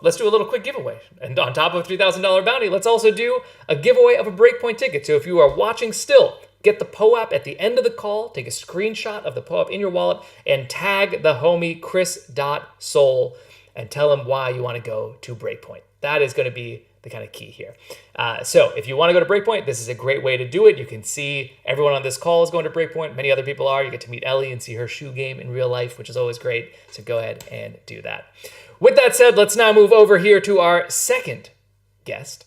let's do a little quick giveaway. And on top of a $3,000 bounty, let's also do a giveaway of a Breakpoint ticket. So if you are watching still, get the POAP at the end of the call, take a screenshot of the POAP in your wallet, and tag the homie Chris.Soul and tell him why you want to go to Breakpoint. That is going to be the kind of key here. So if you want to go to Breakpoint, this is a great way to do it. You can see everyone on this call is going to Breakpoint. Many other people are. You get to meet Ellie and see her shoe game in real life, which is always great. So go ahead and do that. With that said, let's now move over here to our second guest.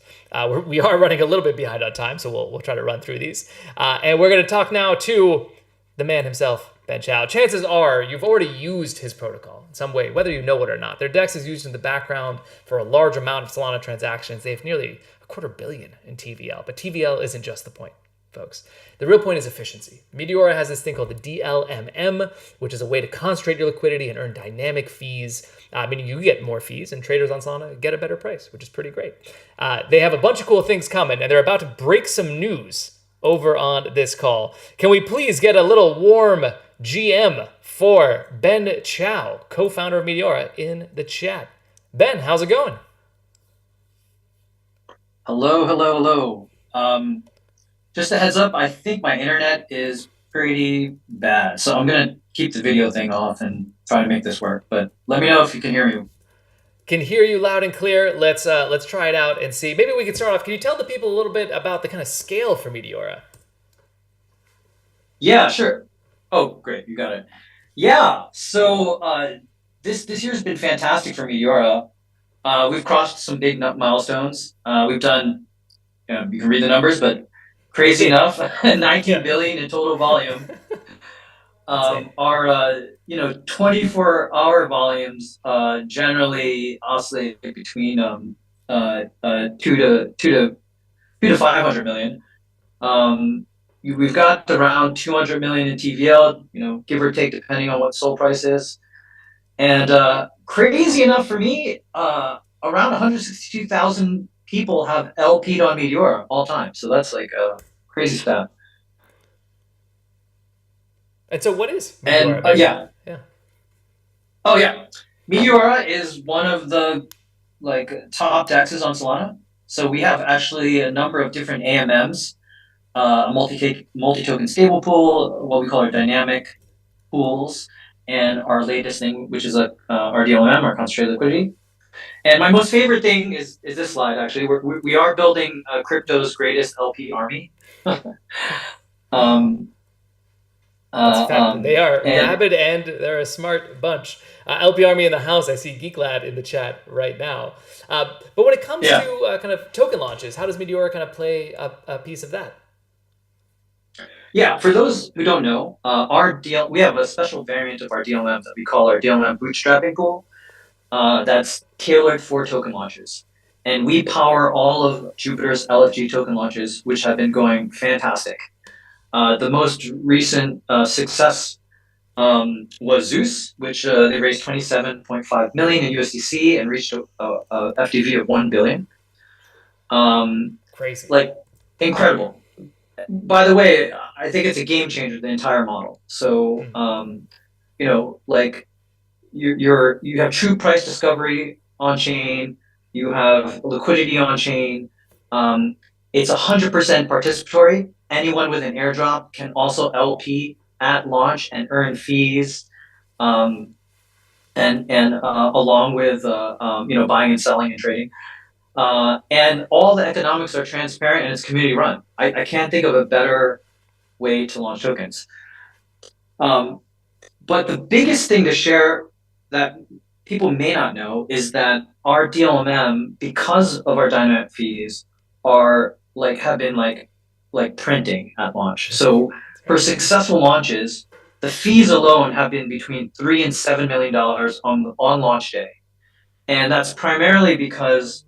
We are running a little bit behind on time, so we'll try to run through these. And we're going to talk now to the man himself, Ben Chow. Chances are you've already used his protocol in some way, whether you know it or not. Their DEX is used in the background for a large amount of Solana transactions. They have nearly $250 million in TVL, but TVL isn't just the point, folks. The real point is efficiency. Meteora has this thing called the DLMM, which is a way to concentrate your liquidity and earn dynamic fees, meaning you get more fees, and traders on Solana get a better price, which is pretty great. They have a bunch of cool things coming, and they're about to break some news over on this call. Can we please get a little warm GM for Ben Chow, co-founder of Meteora, in the chat? Ben, how's it going? Hello. Just a heads up, I think my internet is pretty bad, so I'm going to keep the video thing off and try to make this work, but let me know if you can hear me. Can hear you loud and clear. Let's try it out and see. Maybe we can start off. Can you tell the people a little bit about the kind of scale for Meteora? Yeah, sure. Oh, great, you got it. Yeah, so this year's been fantastic for Meteora. We've crossed some big milestones. We've done, you can read the numbers, but crazy enough, 19 billion in total volume. Our 24-hour volumes generally oscillate between 2 to 500 million. We've got around 200 million in TVL, give or take, depending on what SOL price is. And crazy enough for me, around 162,000 people have LP'd on Meteora all time. So that's like a crazy stat. And so what is Meteora? And yeah. Oh yeah. Meteora is one of the top dexes on Solana. So we have actually a number of different AMMs, a multi-token stable pool, what we call our dynamic pools, and our latest thing, which is our DLM, our concentrated liquidity. And my most favorite thing is this slide. Actually, we are building crypto's greatest LP army. They are rabid and they're a smart bunch. LP Army in the house. I see Geeklad in the chat right now. But when it comes to kind of token launches, how does Meteora kind of play a piece of that? Yeah, for those who don't know, we have a special variant of our DLM that we call our DLM bootstrapping pool. That's tailored for token launches. And we power all of Jupiter's LFG token launches, which have been going fantastic. The most recent success was Zeus, which they raised 27.5 million in USDC and reached a FDV of 1 billion. Crazy. Incredible. By the way, I think it's a game changer, the entire model. So, you have true price discovery on chain, you have liquidity on chain. It's 100% participatory. Anyone with an airdrop can also LP at launch and earn fees, and along with buying and selling and trading. And all the economics are transparent and it's community run. I can't think of a better way to launch tokens. But the biggest thing to share that people may not know is that our DLMM, because of our dynamic fees, have been printing at launch. So for successful launches, the fees alone have been between $3 and $7 million on launch day, and that's primarily because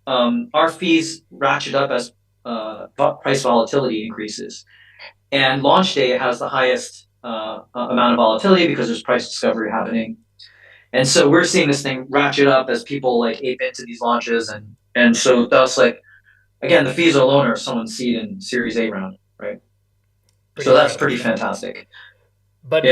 our fees ratchet up as price volatility increases, and launch day has the highest amount of volatility because there's price discovery happening. And so we're seeing this thing ratchet up as people ape into these launches, and so thus again, the fees alone are someone's seed in Series A round, right? So that's pretty fantastic. But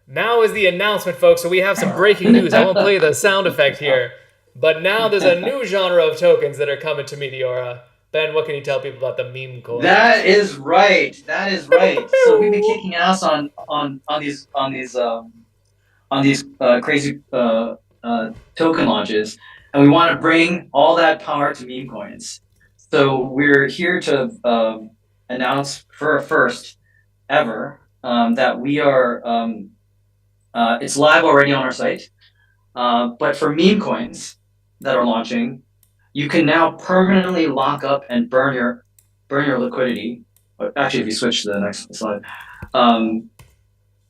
now is the announcement, folks. So we have some breaking news. I won't play the sound effect here, but now there's a new genre of tokens that are coming to Meteora. Ben, what can you tell people about the meme coin? That is right. So we've been kicking ass on these crazy token launches, and we want to bring all that power to meme coins. So we're here to announce for a first ever that we are. It's live already on our site, but for meme coins that are launching, you can now permanently lock up and burn your liquidity. Actually, if you switch to the next slide,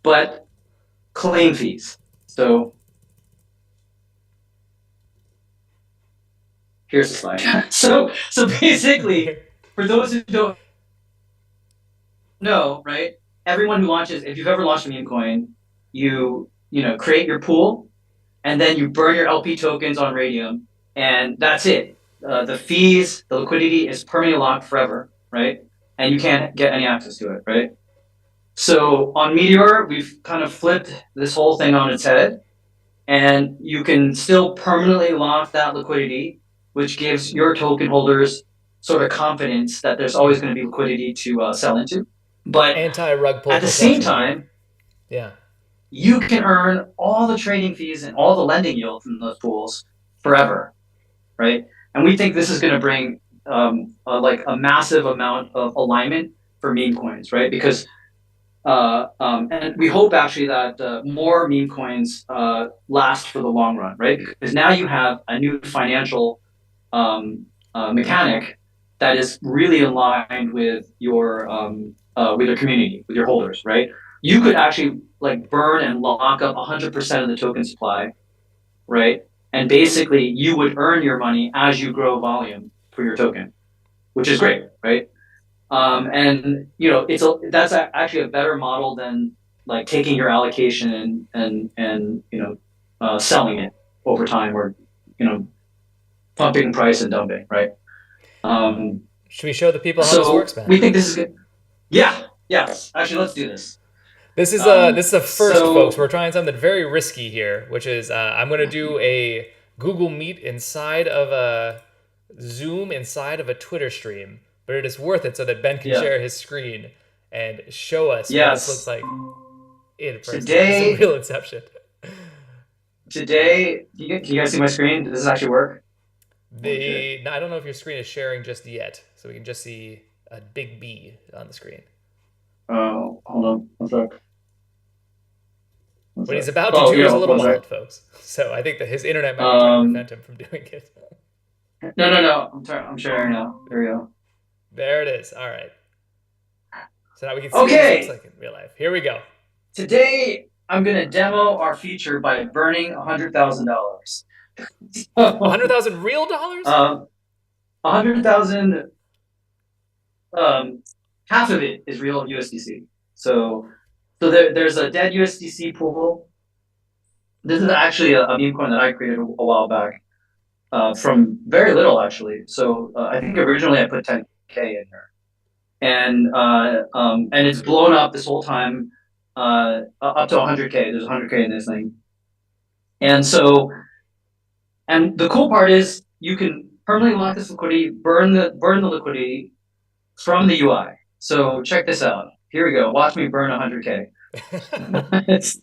but claim fees. So here's the slide. So basically, for those who don't know, right? Everyone who launches, if you've ever launched a meme coin, you create your pool, and then you burn your LP tokens on Radium, and that's it. The fees, the liquidity is permanently locked forever, right? And you can't get any access to it, right? So on Meteor, we've kind of flipped this whole thing on its head, and you can still permanently lock that liquidity, which gives your token holders sort of confidence that there's always going to be liquidity to sell into. But anti-rug pull at the same time, yeah, you can earn all the trading fees and all the lending yield from those pools forever, right? And we think this is going to bring a massive amount of alignment for meme coins, right? Because and we hope actually that more meme coins last for the long run, right? Because now you have a new financial mechanic that is really aligned with your community, with your holders, right? You could actually like burn and lock up 100% of the token supply, right? And basically, you would earn your money as you grow volume for your token, which is great, right? And that's actually a better model than like taking your allocation and selling it over time, or pumping price and dumping, right? Should we show the people how this So works, man? we think this is good. Yeah. Yes. Actually, let's do this. This is a first, folks. We're trying something very risky here, which is I'm going to do a Google Meet inside of a Zoom inside of a Twitter stream, but it is worth it so that Ben can share his screen and show us what this looks like in person. Today, it's a real inception. Today, can you guys see my screen? Does this actually work? I don't know if your screen is sharing just yet, so we can just see a big B on the screen. Oh, hold on. One sec. What he's about to do is a little wild, folks. So I think that his internet might be trying to prevent him from doing it. No. I'm sharing now. There we go. There it is. All right. So now we can see what it looks like in real life. Here we go. Today, I'm going to demo our feature by burning $100,000. 100,000 real dollars? 100,000. Half of it is real USDC. So there's a dead USDC pool. This is actually a meme coin that I created a while back from very little, actually. So I think originally I put 10K in here, and it's blown up this whole time up to 100K. There's 100K in this thing, and the cool part is you can permanently lock this liquidity, burn the liquidity from the UI. So check this out. Here we go. Watch me burn 100K. It's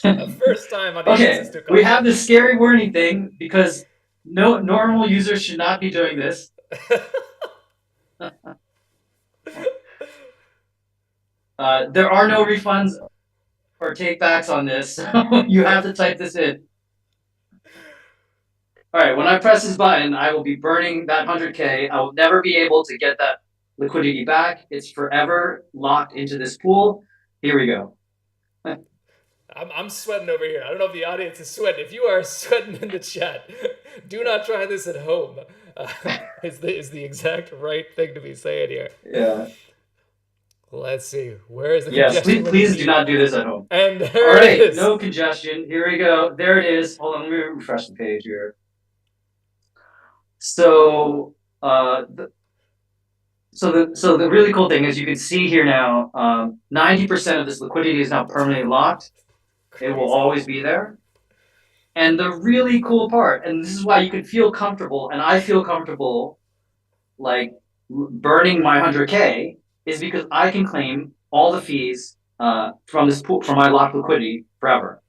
the first time on the okay, we have this scary warning thing because no normal users should not be doing this. There are no refunds or takebacks on this. So you have to type this in. All right, when I press this button, I will be burning that 100K. I will never be able to get that liquidity back. It's forever locked into this pool. Here we go. I'm sweating over here. I don't know if the audience is sweating. If you are sweating in the chat, do not try this at home. Is the exact right thing to be saying here. Yeah. Let's see. Where is the congestion? Yes, please do not do this at home. And there it is. No congestion. Here we go. There it is. Hold on, let me refresh the page here. So the really cool thing is you can see here now, 90% of this liquidity is now permanently locked. It will always be there. And the really cool part, and this is why you can feel comfortable, and I feel comfortable like burning my 100K, is because I can claim all the fees from this pool, from my locked liquidity forever.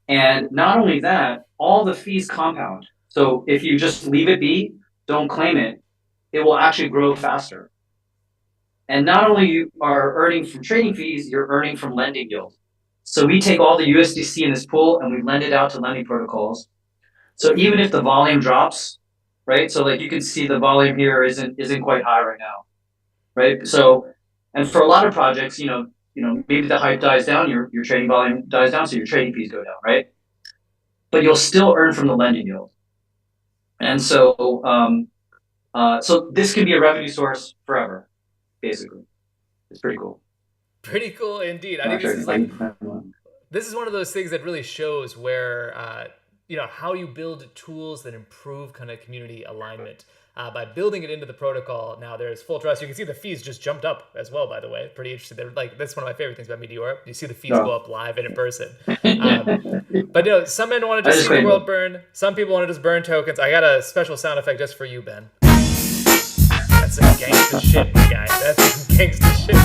And not only that, all the fees compound. So if you just leave it be, don't claim it, it will actually grow faster. And not only you are earning from trading fees, you're earning from lending yield. So we take all the USDC in this pool and we lend it out to lending protocols. So even if the volume drops, right? So like you can see the volume here isn't quite high right now, right? So, and for a lot of projects, maybe the hype dies down, your trading volume dies down, so your trading fees go down, right? But you'll still earn from the lending yield. And so, so this can be a revenue source forever, basically. It's pretty cool. Pretty cool indeed. I think this is one of those things that really shows where how you build tools that improve kind of community alignment by building it into the protocol. Now there's full trust. You can see the fees just jumped up as well. By the way, pretty interesting. They're that's one of my favorite things about Meteora. You see the fees go up live and in person. But some men wanted to see the world burn. Some people wanted to just burn tokens. I got a special sound effect just for you, Ben. That's some gangsta shit, my guy. That's some gangsta shit.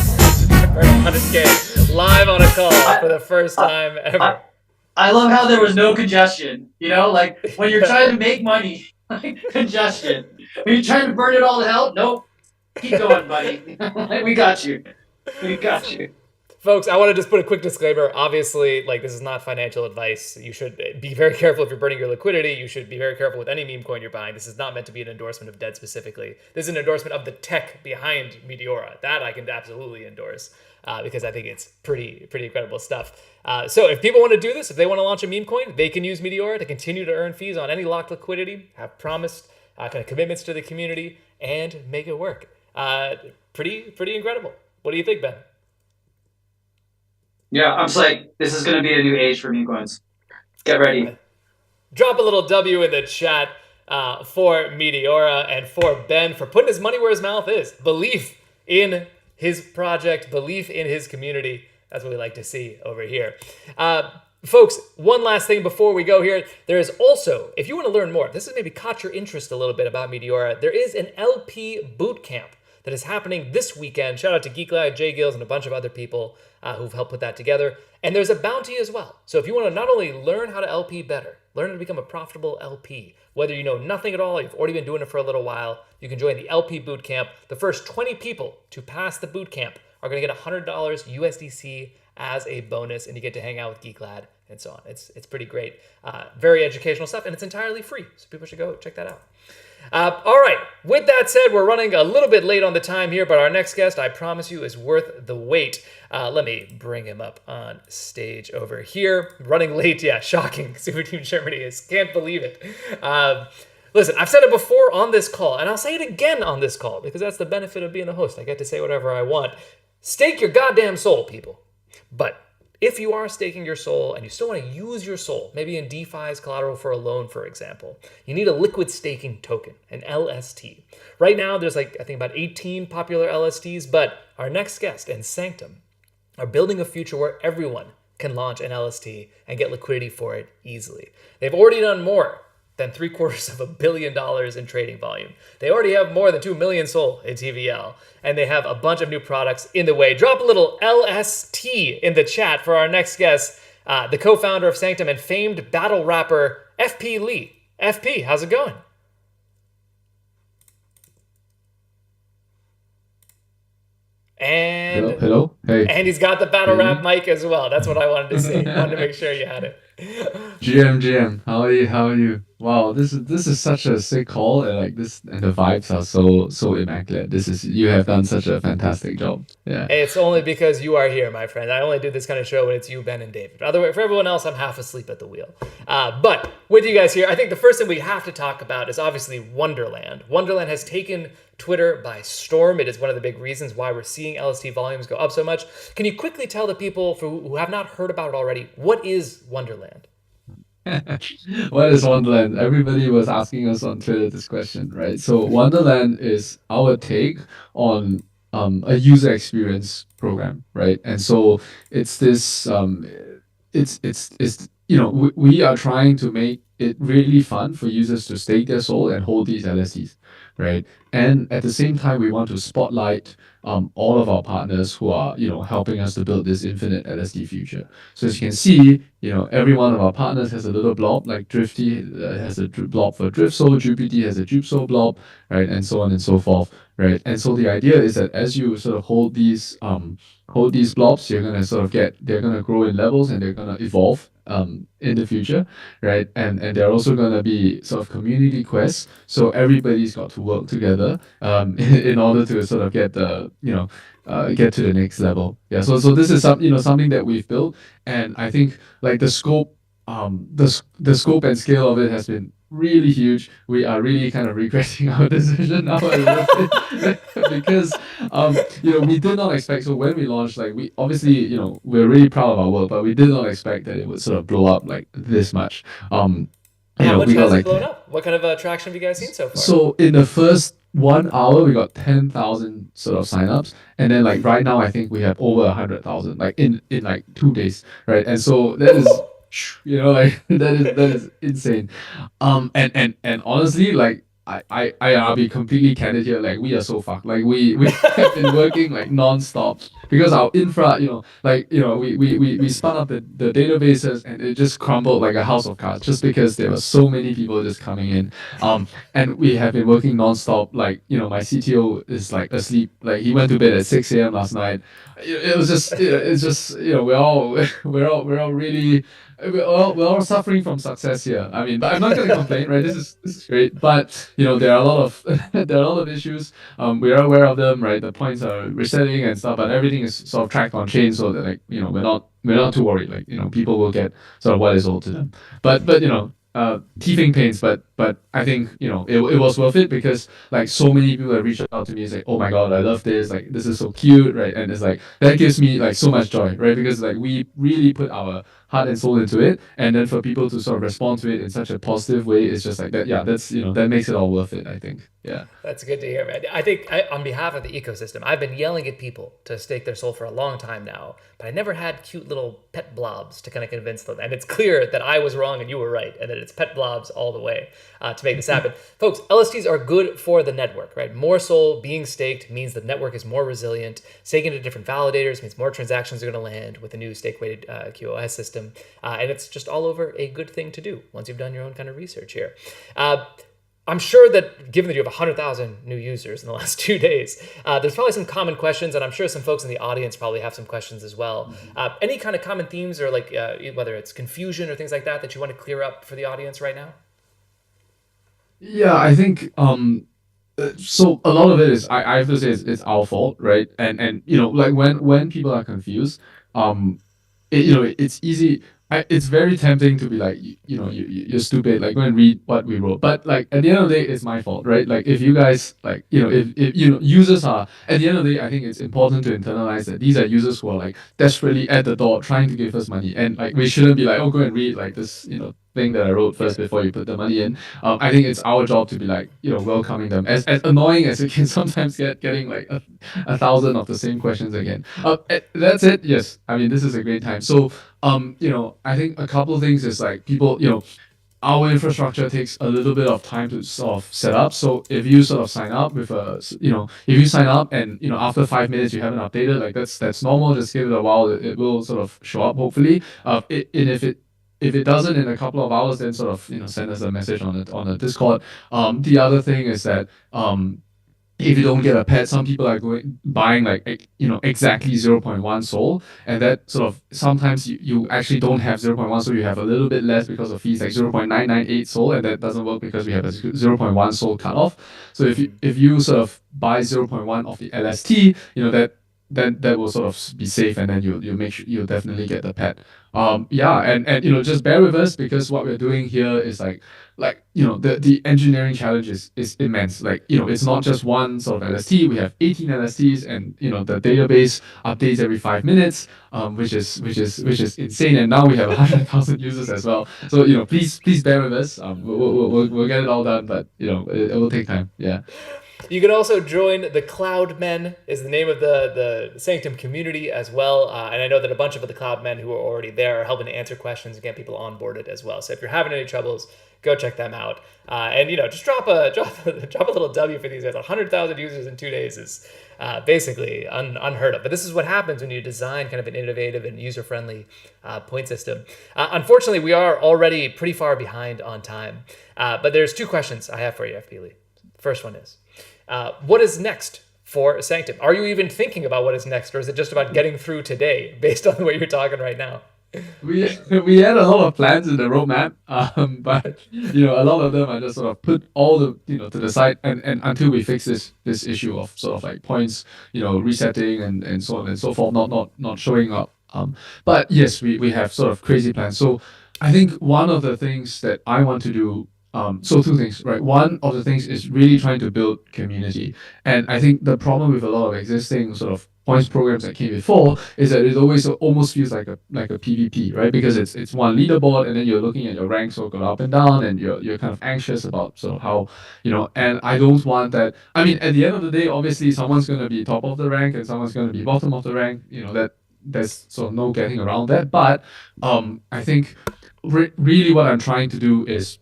100K live on a call for the first time ever. I love how there was no congestion. You know, like when you're trying to make money, like congestion. When you're trying to burn it all to hell, nope. Keep going, buddy. We got you. We got you. Folks, I want to just put a quick disclaimer. Obviously, like, this is not financial advice. You should be very careful if you're burning your liquidity. You should be very careful with any meme coin you're buying. This is not meant to be an endorsement of Dead specifically. This is an endorsement of the tech behind Meteora. That I can absolutely endorse because I think it's pretty incredible stuff. So if people want to do this, if they want to launch a meme coin, they can use Meteora to continue to earn fees on any locked liquidity, have promised kind of commitments to the community, and make it work. Pretty incredible. What do you think, Ben? Yeah, I'm psyched. This is going to be a new age for meme coins. Get ready. Drop a little W in the chat for Meteora and for Ben for putting his money where his mouth is. Belief in his project, belief in his community. That's what we like to see over here. Folks, one last thing before we go here. There is also, if you want to learn more, this has maybe caught your interest a little bit about Meteora, there is an LP bootcamp that is happening this weekend. Shout out to Geek Lad, Jay Gills, and a bunch of other people who've helped put that together. And there's a bounty as well. So if you want to not only learn how to LP better, learn how to become a profitable LP, whether you know nothing at all, you've already been doing it for a little while, you can join the LP bootcamp. The first 20 people to pass the bootcamp are going to get $100 USDC as a bonus, and you get to hang out with Geek Lad and so on. It's pretty great. Very educational stuff, and it's entirely free. So people should go check that out. All right, with that said, we're running a little bit late on the time here, but our next guest, I promise you, is worth the wait. Let me bring him up on stage over here. Running late, yeah, shocking. Super Team Germany is, can't believe it. Listen, I've said it before on this call, and I'll say it again on this call, because that's the benefit of being the host. I get to say whatever I want. Stake your goddamn soul, people. But if you are staking your soul and you still want to use your soul, maybe in DeFi as collateral for a loan, for example, you need a liquid staking token, an LST. Right now, there's I think about 18 popular LSTs, but our next guest and Sanctum are building a future where everyone can launch an LST and get liquidity for it easily. They've already done more than $750 million in trading volume. They already have more than 2 million sold in TVL, and they have a bunch of new products in the way. Drop a little LST in the chat for our next guest, the co-founder of Sanctum and famed battle rapper FP Lee. FP, how's it going? And hello. Hey. And he's got the battle rap mic as well. That's what I wanted to see. Wanted to make sure you had it. GM, how are you? How are you? Wow, this is such a sick call, and the vibes are so immaculate. You have done such a fantastic job. Yeah. It's only because you are here, my friend. I only do this kind of show when it's you, Ben, and David. Otherwise, for everyone else, I'm half asleep at the wheel. But with you guys here, I think the first thing we have to talk about is obviously Wonderland. Wonderland has taken Twitter by storm. It is one of the big reasons why we're seeing LST volumes go up so much. Can you quickly tell the people who have not heard about it already, what is Wonderland? What is Wonderland? Everybody was asking us on Twitter this question, right? So Wonderland is our take on a user experience program, right? And so it's this it's we are trying to make it really fun for users to stake their soul and hold these LSTs, right? And at the same time, we want to spotlight all of our partners who are helping us to build this infinite LSD future. So as you can see, every one of our partners has a little blob, like Drifty has a blob for Drift Soul, Jupiter has a Jupe Soul blob, right, and so on and so forth, right? And so the idea is that as you sort of hold these blobs, you're gonna they're gonna grow in levels and they're gonna evolve in the future, right? And they're also gonna be sort of community quests. So everybody's got to work together in order to sort of get get to the next level. Yeah. So this is something that we've built, and I think the scope the scope and scale of it has been really huge. We are really kind of regretting our decision now because we did not expect. So when we launched, we obviously we're really proud of our work, but we did not expect that it would sort of blow up like this much. How much has it blown up? What kind of traction have you guys seen so far? So in the first 1 hour, we got 10,000 sort of signups, and then right now, I think we have over 100,000 in 2 days, right? And so that is that is insane. And honestly, I'll be completely candid here. Like we are so fucked. Like we have been working like non-stop because our infra, we spun up the databases and it just crumbled like a house of cards just because there were so many people just coming in. And we have been working non-stop. Like my CTO is like asleep. Like he went to bed at 6 a.m. last night. It was just it's just we're all we're all really we're all suffering from success here. I mean, but I'm not gonna complain, right? This is great, but there are a lot of there are a lot of issues. We are aware of them, right? The points are resetting and stuff, but everything is sort of tracked on chain, so that like we're not too worried. Like people will get sort of what is owed to them. But teething pains, but I think it was worth it because like so many people have reached out to me. It's like, oh my god, I love this. Like this is so cute, right? And it's like that gives me like so much joy, right? Because like we really put our heart and soul into it, and then for people to sort of respond to it in such a positive way, it's just like that. Yeah, that's that makes it all worth it, I think. Yeah. That's good to hear, man. I think on behalf of the ecosystem, I've been yelling at people to stake their soul for a long time now, but I never had cute little pet blobs to kind of convince them. And it's clear that I was wrong and you were right, and that it's pet blobs all the way to make this happen. Folks, LSTs are good for the network, right? More soul being staked means the network is more resilient. Staking to different validators means more transactions are going to land with a new stake-weighted QoS system. And it's just all over a good thing to do once you've done your own kind of research here. I'm sure that given that you have 100,000 new users in the last 2 days, there's probably some common questions, and I'm sure some folks in the audience probably have some questions as well. Any kind of common themes or like whether it's confusion or things like that you want to clear up for the audience right now? Yeah, I think so a lot of it is I have to say it's our fault, right? And like when people are confused, it's easy. It's very tempting to be like, you're stupid. Like, go and read what we wrote. But like at the end of the day, it's my fault, right? Like if you guys like, if users are at the end of the day, I think it's important to internalize that these are users who are like desperately at the door trying to give us money, and like we shouldn't be like, oh, go and read like this, thing that I wrote first before you put the money in. I think it's our job to be like, welcoming them. As annoying as it can sometimes getting like a thousand of the same questions again. That's it. Yes, I mean this is a great time. So I think a couple of things is like people, our infrastructure takes a little bit of time to sort of set up. So if you sort of sign up with if you sign up and after 5 minutes you haven't updated, like that's normal. Just give it a while. It will sort of show up hopefully. And if it doesn't in a couple of hours, then sort of send us a message on the Discord. The other thing is that if you don't get a pet, some people are buying like exactly 0.1 soul, and that sort of sometimes you actually don't have 0.1, so you have a little bit less because of fees like 0.998 soul, and that doesn't work because we have a 0.1 soul cutoff. So if you sort of buy 0.1 of the LST, that will sort of be safe, and then you make sure you'll definitely get the pet. Yeah, and just bear with us because what we're doing here is like the engineering challenge is immense. Like it's not just one sort of LST. We have 18 LSTs, and the database updates every 5 minutes, which is insane. And now we have 100,000 users as well. So please bear with us. We'll get it all done, but it will take time. Yeah. You can also join the Cloud Men, is the name of the Sanctum community as well. And I know that a bunch of the Cloud Men who are already there are helping to answer questions and get people onboarded as well. So if you're having any troubles, go check them out. And just drop a little W for these guys. 100,000 users in 2 days is basically unheard of. But this is what happens when you design kind of an innovative and user-friendly point system. Unfortunately, we are already pretty far behind on time. But there's 2 questions I have for you, FP Lee. First one is, what is next for Sanctum? Are you even thinking about what is next, or is it just about getting through today based on the way you're talking right now? We had a lot of plans in the roadmap, but a lot of them are just sort of put all the to the side, and until we fix this issue of sort of like points resetting and so on and so forth, not showing up. But yes, we have sort of crazy plans. So I think one of the things that I want to do. So 2 things, right? One of the things is really trying to build community. And I think the problem with a lot of existing sort of points programs that came before is that it always almost feels like a PvP, right? Because it's one leaderboard, and then you're looking at your ranks all go up and down, and you're kind of anxious about sort of how, and I don't want that. I mean, at the end of the day, obviously someone's gonna be top of the rank and someone's gonna be bottom of the rank, that there's sort of no getting around that. But I think really what I'm trying to do is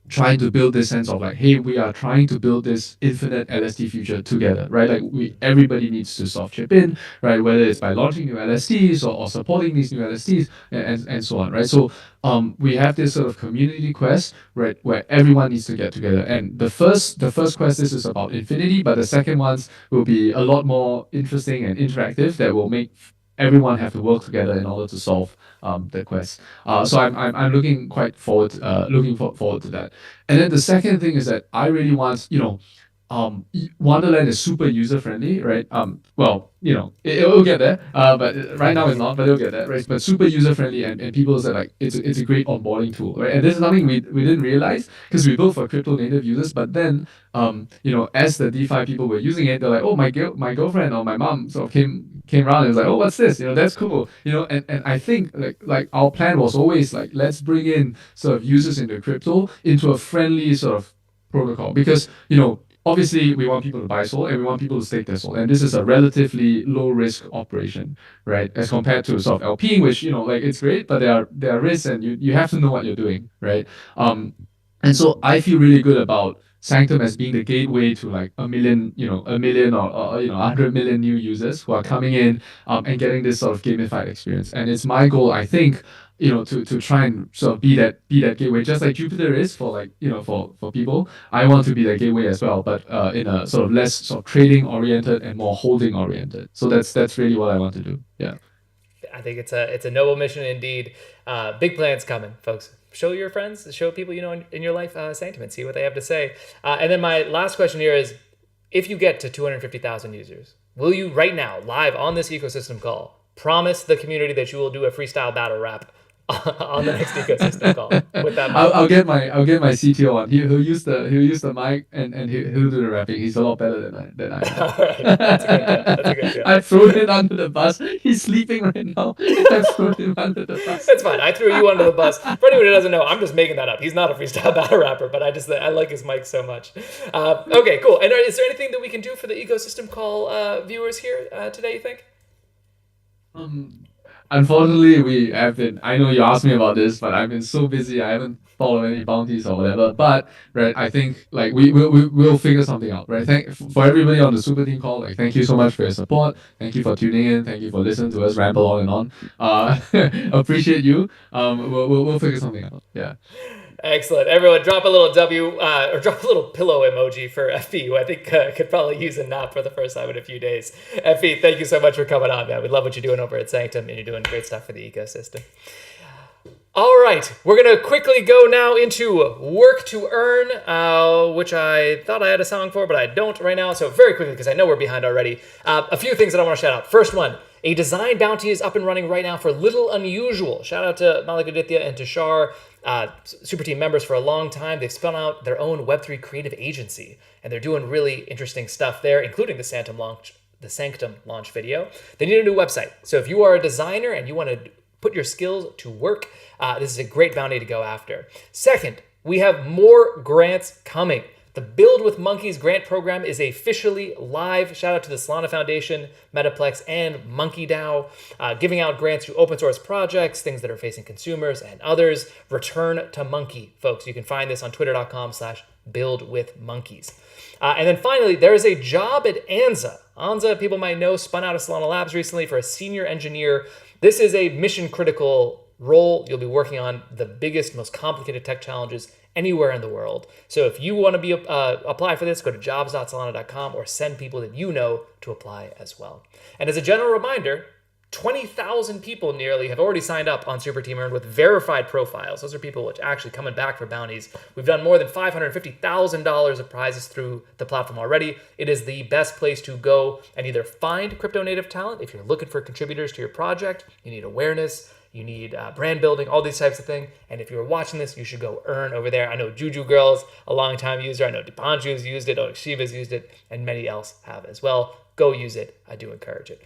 trying to build this sense of like, hey, we are trying to build this infinite LSD future together, right? Like everybody needs to sort of chip in, right? Whether it's by launching new LSDs or supporting these new LSDs and so on, right? So we have this sort of community quest, right, where everyone needs to get together. And the first quest this is about infinity, but the second ones will be a lot more interesting and interactive that will make everyone have to work together in order to solve the quest. So I'm looking quite forward forward to that. And then the second thing is that I really want, Wonderland is super user friendly, right? Well, it'll get there, but right now it's not, but it'll get there, right? But super user friendly, and people said like it's a great onboarding tool, right? And this is something we didn't realize because we built for crypto native users, but then as the DeFi people were using it, they're like, oh, my girlfriend or my mom sort of came around and was like, oh, what's this? That's cool. And I think like our plan was always like, let's bring in sort of users into crypto into a friendly sort of protocol because obviously we want people to buy Sol and we want people to stake their Sol, and this is a relatively low risk operation, right? As compared to sort of LP, which like it's great, but there are risks and you have to know what you're doing, right? And so I feel really good about Sanctum as being the gateway to like a million or 100 million new users who are coming in and getting this sort of gamified experience. And it's my goal, I think, to try and sort of be that gateway, just like Jupiter is for like for people. I want to be that gateway as well, but in a sort of less sort of trading oriented and more holding oriented. So that's really what I want to do. Yeah. I think it's a noble mission indeed. Big plans coming, folks. Show your friends, show people in your life Sanctum and see what they have to say. And then my last question here is, if you get to 250,000 users, will you right now, live on this ecosystem call, promise the community that you will do a freestyle battle rap on the next ecosystem call with that mic? I'll get my CTO on. He'll use the mic and he'll do the rapping. He's a lot better than I am. All right, that's a good deal. That's a good deal. I've thrown him under the bus. He's sleeping right now. I've thrown him under the bus. That's fine. I threw you under the bus. For anyone who doesn't know, I'm just making that up. He's not a freestyle battle rapper, but I like his mic so much. Okay, cool. And is there anything that we can do for the ecosystem call viewers here today, you think? Unfortunately, we have been. I know you asked me about this, but I've been so busy. I haven't followed any bounties or whatever. But right, I think like we'll figure something out. Right. For everybody on the super team call. Like, thank you so much for your support. Thank you for tuning in. Thank you for listening to us ramble on and on. Appreciate you. We'll figure something out. Yeah. Excellent. Everyone, drop a little or drop a little pillow emoji for FP, who I think could probably use a nap for the first time in a few days. FP, thank you so much for coming on, man. We love what you're doing over at Sanctum, and you're doing great stuff for the ecosystem. All right, we're going to quickly go now into Work to Earn, which I thought I had a song for, but I don't right now. So very quickly, because I know we're behind already. A few things that I want to shout out. First one, a design bounty is up and running right now for Little Unusual. Shout out to Malik Aditya and Tushar, super team members for a long time. They've spun out their own Web3 creative agency, and they're doing really interesting stuff there, including the Sanctum launch video. They need a new website. So if you are a designer and you want to put your skills to work, this is a great bounty to go after. Second, we have more grants coming. The Build with Monkeys grant program is officially live. Shout out to the Solana Foundation, Metaplex, and MonkeyDAO, giving out grants to open source projects, things that are facing consumers and others. Return to Monkey, folks. You can find this on twitter.com/buildwithmonkeys. And then finally, there is a job at Anza. Anza, people might know, spun out of Solana Labs recently for a senior engineer. This is a mission critical role. You'll be working on the biggest, most complicated tech challenges anywhere in the world. So if you want to apply for this, go to jobs.solana.com or send people that you know to apply as well. And as a general reminder, 20,000 people nearly have already signed up on Super Team Earn with verified profiles. Those are people which actually coming back for bounties. We've done more than $550,000 of prizes through the platform already. It is the best place to go and either find crypto native talent if you're looking for contributors to your project, you need awareness, you need brand building, all these types of things. And if you're watching this, you should go earn over there. I know Juju Girl's a long-time user. I know Dipanshu's used it. Shiva's used it. And many else have as well. Go use it. I do encourage it.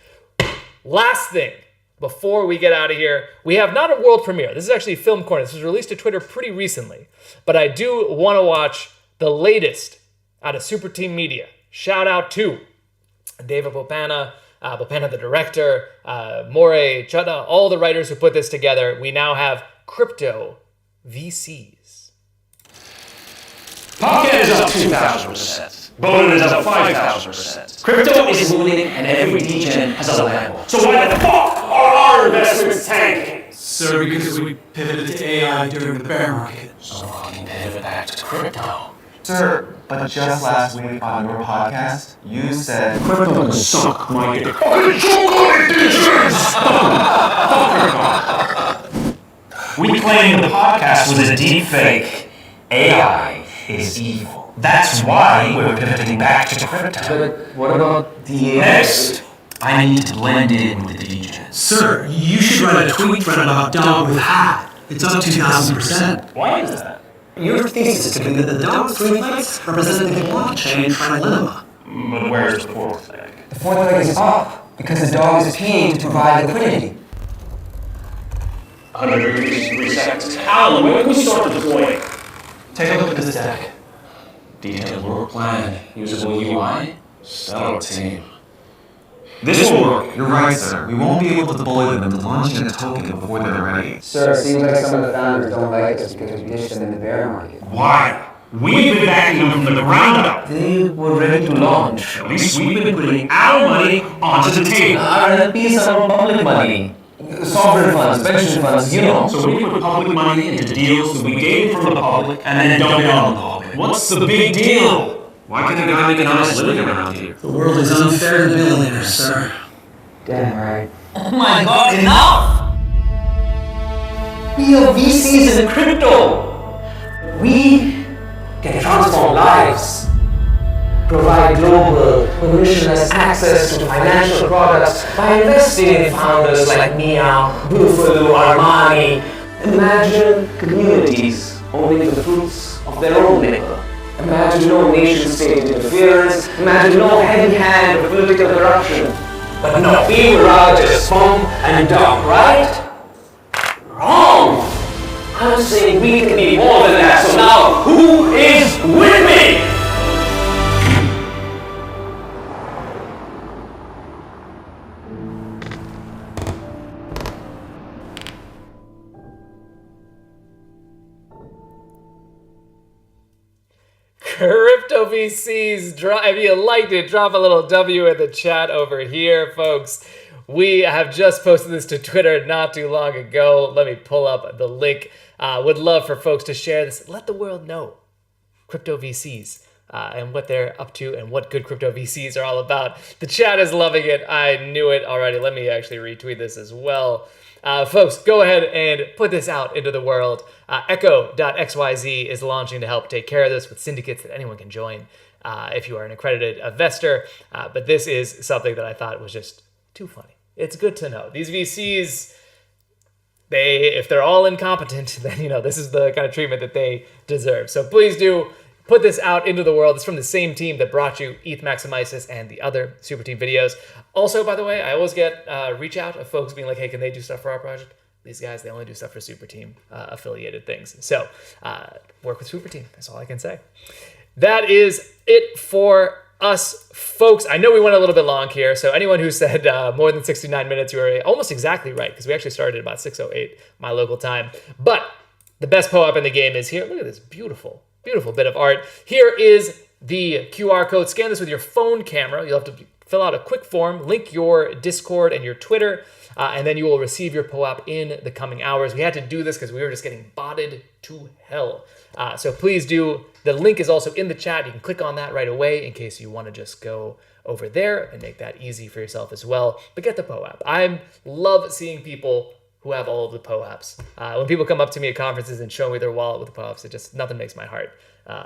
Last thing, before we get out of here, we have not a world premiere. This is actually Film Corner. This was released to Twitter pretty recently. But I do want to watch the latest out of Super Team Media. Shout out to David Bopana, the director, More, Chada, all the writers who put this together. We now have crypto VCs. Pocket is up 2,000%. Bonin is up 5,000%. Crypto is looting and every degen has a Lambo. So why the fuck are our investments tanking? Sir, because we pivoted to AI during the bear market. So fucking pivot back to crypto. Sir, but just last week on your podcast, you said Crypto can suck my dick. Fucking suck my dick! We claimed the podcast was a deep fake. AI is evil. That's why we're pivoting back to crypto. But what about the Next, I need to blend in with the DJs. Sir, you should write a tweet thread about dog with hat. It's up 2,000%. Why is that? Your thesis could be that the dog's three legs represent the blockchain trilemma. But where's the fourth leg? The fourth leg is up because the dog is peeing to provide liquidity. 153 seconds. Alan, when can we start deploying? Take a look at this deck. Detailed work plan, usable UI, stellar team. This will work. You're right, sir. We won't be able to deploy them into launching a token before they're ready. Sir, it seems like some of the founders don't like us because we ditched them in the bear market. Why? We've been backing them from the ground up. They were ready to launch. At least we've been putting our money onto the table. RLPs are public money. Sovereign funds, pension funds, you know. So we put public money into deals that we gain from the public and then dump it on the public. What's the big deal? Why can't a guy make an honest living around here? The world is unfair to billionaires, sir. Damn right. Oh my god, enough! We are VCs in crypto. We can transform lives, provide global, permissionless access to financial products by investing in founders like Mia, Buffalo, Armani. Imagine communities owning the fruits of their own labor. Imagine no nation-state interference. Imagine no heavy hand of political corruption. But no, we would rather just pump and dump, right? Wrong! I'm saying we can be more than that, so now who is with me? Crypto VCs, if you liked it, drop a little W in the chat over here, folks. We have just posted this to Twitter not too long ago. Let me pull up the link. Would love for folks to share this. Let the world know crypto VCs and what they're up to and what good crypto VCs are all about. The chat is loving it. I knew it already. Let me actually retweet this as well. Folks, go ahead and put this out into the world. Echo.xyz is launching to help take care of this with syndicates that anyone can join if you are an accredited investor. But this is something that I thought was just too funny. It's good to know. These VCs, if they're all incompetent, then this is the kind of treatment that they deserve. So please do put this out into the world. It's from the same team that brought you ETH Maximisis and the other Super Team videos. Also, by the way, I always get reach out of folks being like, hey, can they do stuff for our project? These guys, they only do stuff for Super Team affiliated things. So work with Super Team. That's all I can say. That is it for us, folks. I know we went a little bit long here. So anyone who said more than 69 minutes, you were almost exactly right, because we actually started at about 6:08 my local time. But the best POAP in the game is here. Look at this beautiful, beautiful bit of art. Here is the QR code. Scan this with your phone camera. You'll have to fill out a quick form, link your Discord and your Twitter, and then you will receive your POAP in the coming hours. We had to do this because we were just getting botted to hell. So please do. The link is also in the chat. You can click on that right away in case you want to just go over there and make that easy for yourself as well. But get the POAP. I love seeing people who have all of the POAPs. When people come up to me at conferences and show me their wallet with the POAPs, nothing makes my heart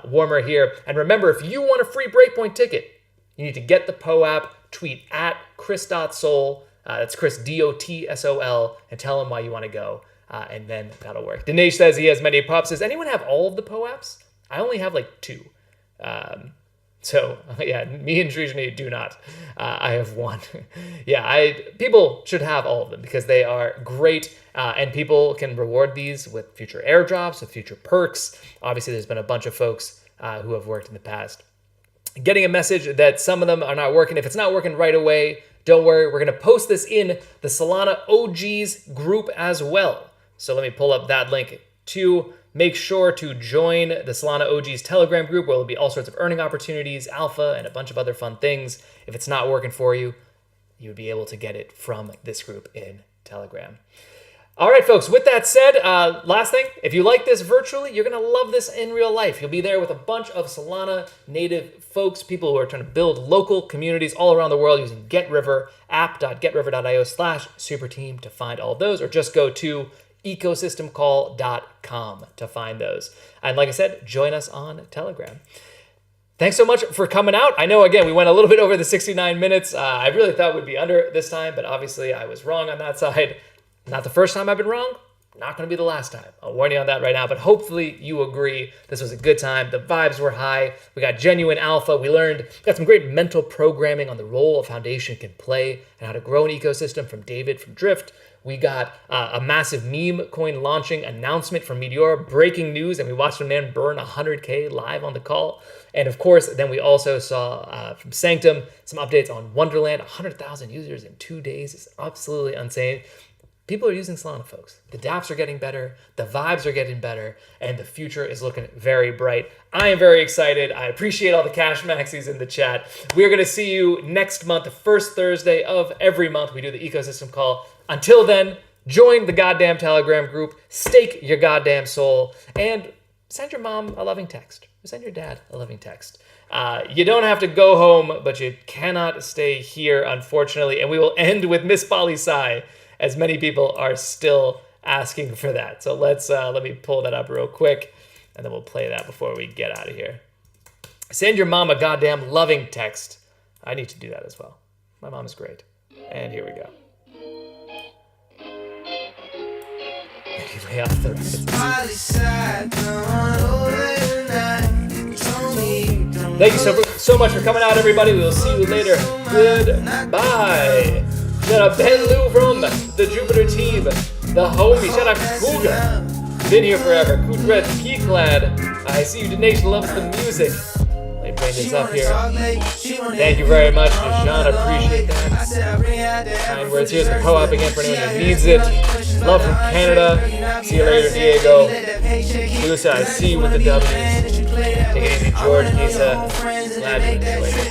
warmer here. And remember, if you want a free Breakpoint ticket, you need to get the POAP, tweet at Chris.Sol, that's Chris, D-O-T-S-O-L, and tell him why you want to go, and then that'll work. Dinesh says he has many POAPs. Does anyone have all of the POAPs? I only have like 2. So yeah, me and Srijani do not. I have 1. Yeah, people should have all of them because they are great, and people can reward these with future airdrops, with future perks. Obviously, there's been a bunch of folks who have worked in the past. Getting a message that some of them are not working. If it's not working right away, don't worry. We're going to post this in the Solana OGs group as well. So let me pull up that link to Make sure to join the Solana OG's Telegram group, where there'll be all sorts of earning opportunities, alpha, and a bunch of other fun things. If it's not working for you, you would be able to get it from this group in Telegram. All right, folks, with that said, last thing, if you like this virtually, you're going to love this in real life. You'll be there with a bunch of Solana native folks, people who are trying to build local communities all around the world using GetRiver, app.getriver.io/superteam to find all of those, or just go to ecosystemcall.com to find those. And like I said, join us on Telegram. Thanks so much for coming out. I know, again, we went a little bit over the 69 minutes. I really thought we'd be under this time, but obviously I was wrong on that side. Not the first time I've been wrong. Not going to be the last time. I'll warn you on that right now, but hopefully you agree this was a good time. The vibes were high. We got genuine alpha. We got some great mental programming on the role a foundation can play and how to grow an ecosystem from David from Drift. We got a massive meme coin launching announcement from Meteora, breaking news, and we watched a man burn 100K live on the call. And of course, then we also saw from Sanctum some updates on Wonderland. 100,000 users in 2 days is absolutely insane. People are using Solana, folks. The dApps are getting better, the vibes are getting better, and the future is looking very bright. I am very excited. I appreciate all the cash maxis in the chat. We're going to see you next month, the first Thursday of every month. We do the ecosystem call. Until then, join the goddamn Telegram group, stake your goddamn soul, and send your mom a loving text. Or send your dad a loving text. You don't have to go home, but you cannot stay here, unfortunately. And we will end with Miss Poli Sci, as many people are still asking for that. So let me pull that up real quick, and then we'll play that before we get out of here. Send your mom a goddamn loving text. I need to do that as well. My mom is great. And here we go. Way off the Thank you so much for coming out, everybody. We will see you later. Goodbye. Shout out Ben Lou from the Jupiter team, the homie. Shout out Kuga. Been here forever. Kudret, Keyclad. I see you. Donation loves the music. Let me bring this up here. Thank you very much, Jean. Appreciate that. Kind words. Here's the co-op again for anyone who needs it. Love from Canada. See you later, Diego. Lusa, I see you with the W's. Take it easy, George, Nisa. Glad you enjoyed it.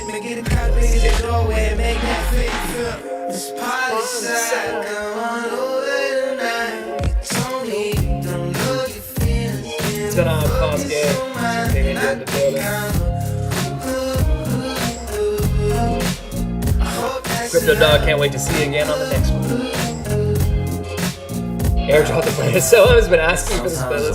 What's going on, Koske? Crypto Dog, can't wait to see you again on the next one. Airdrop the player. So I've been asking for this playlist.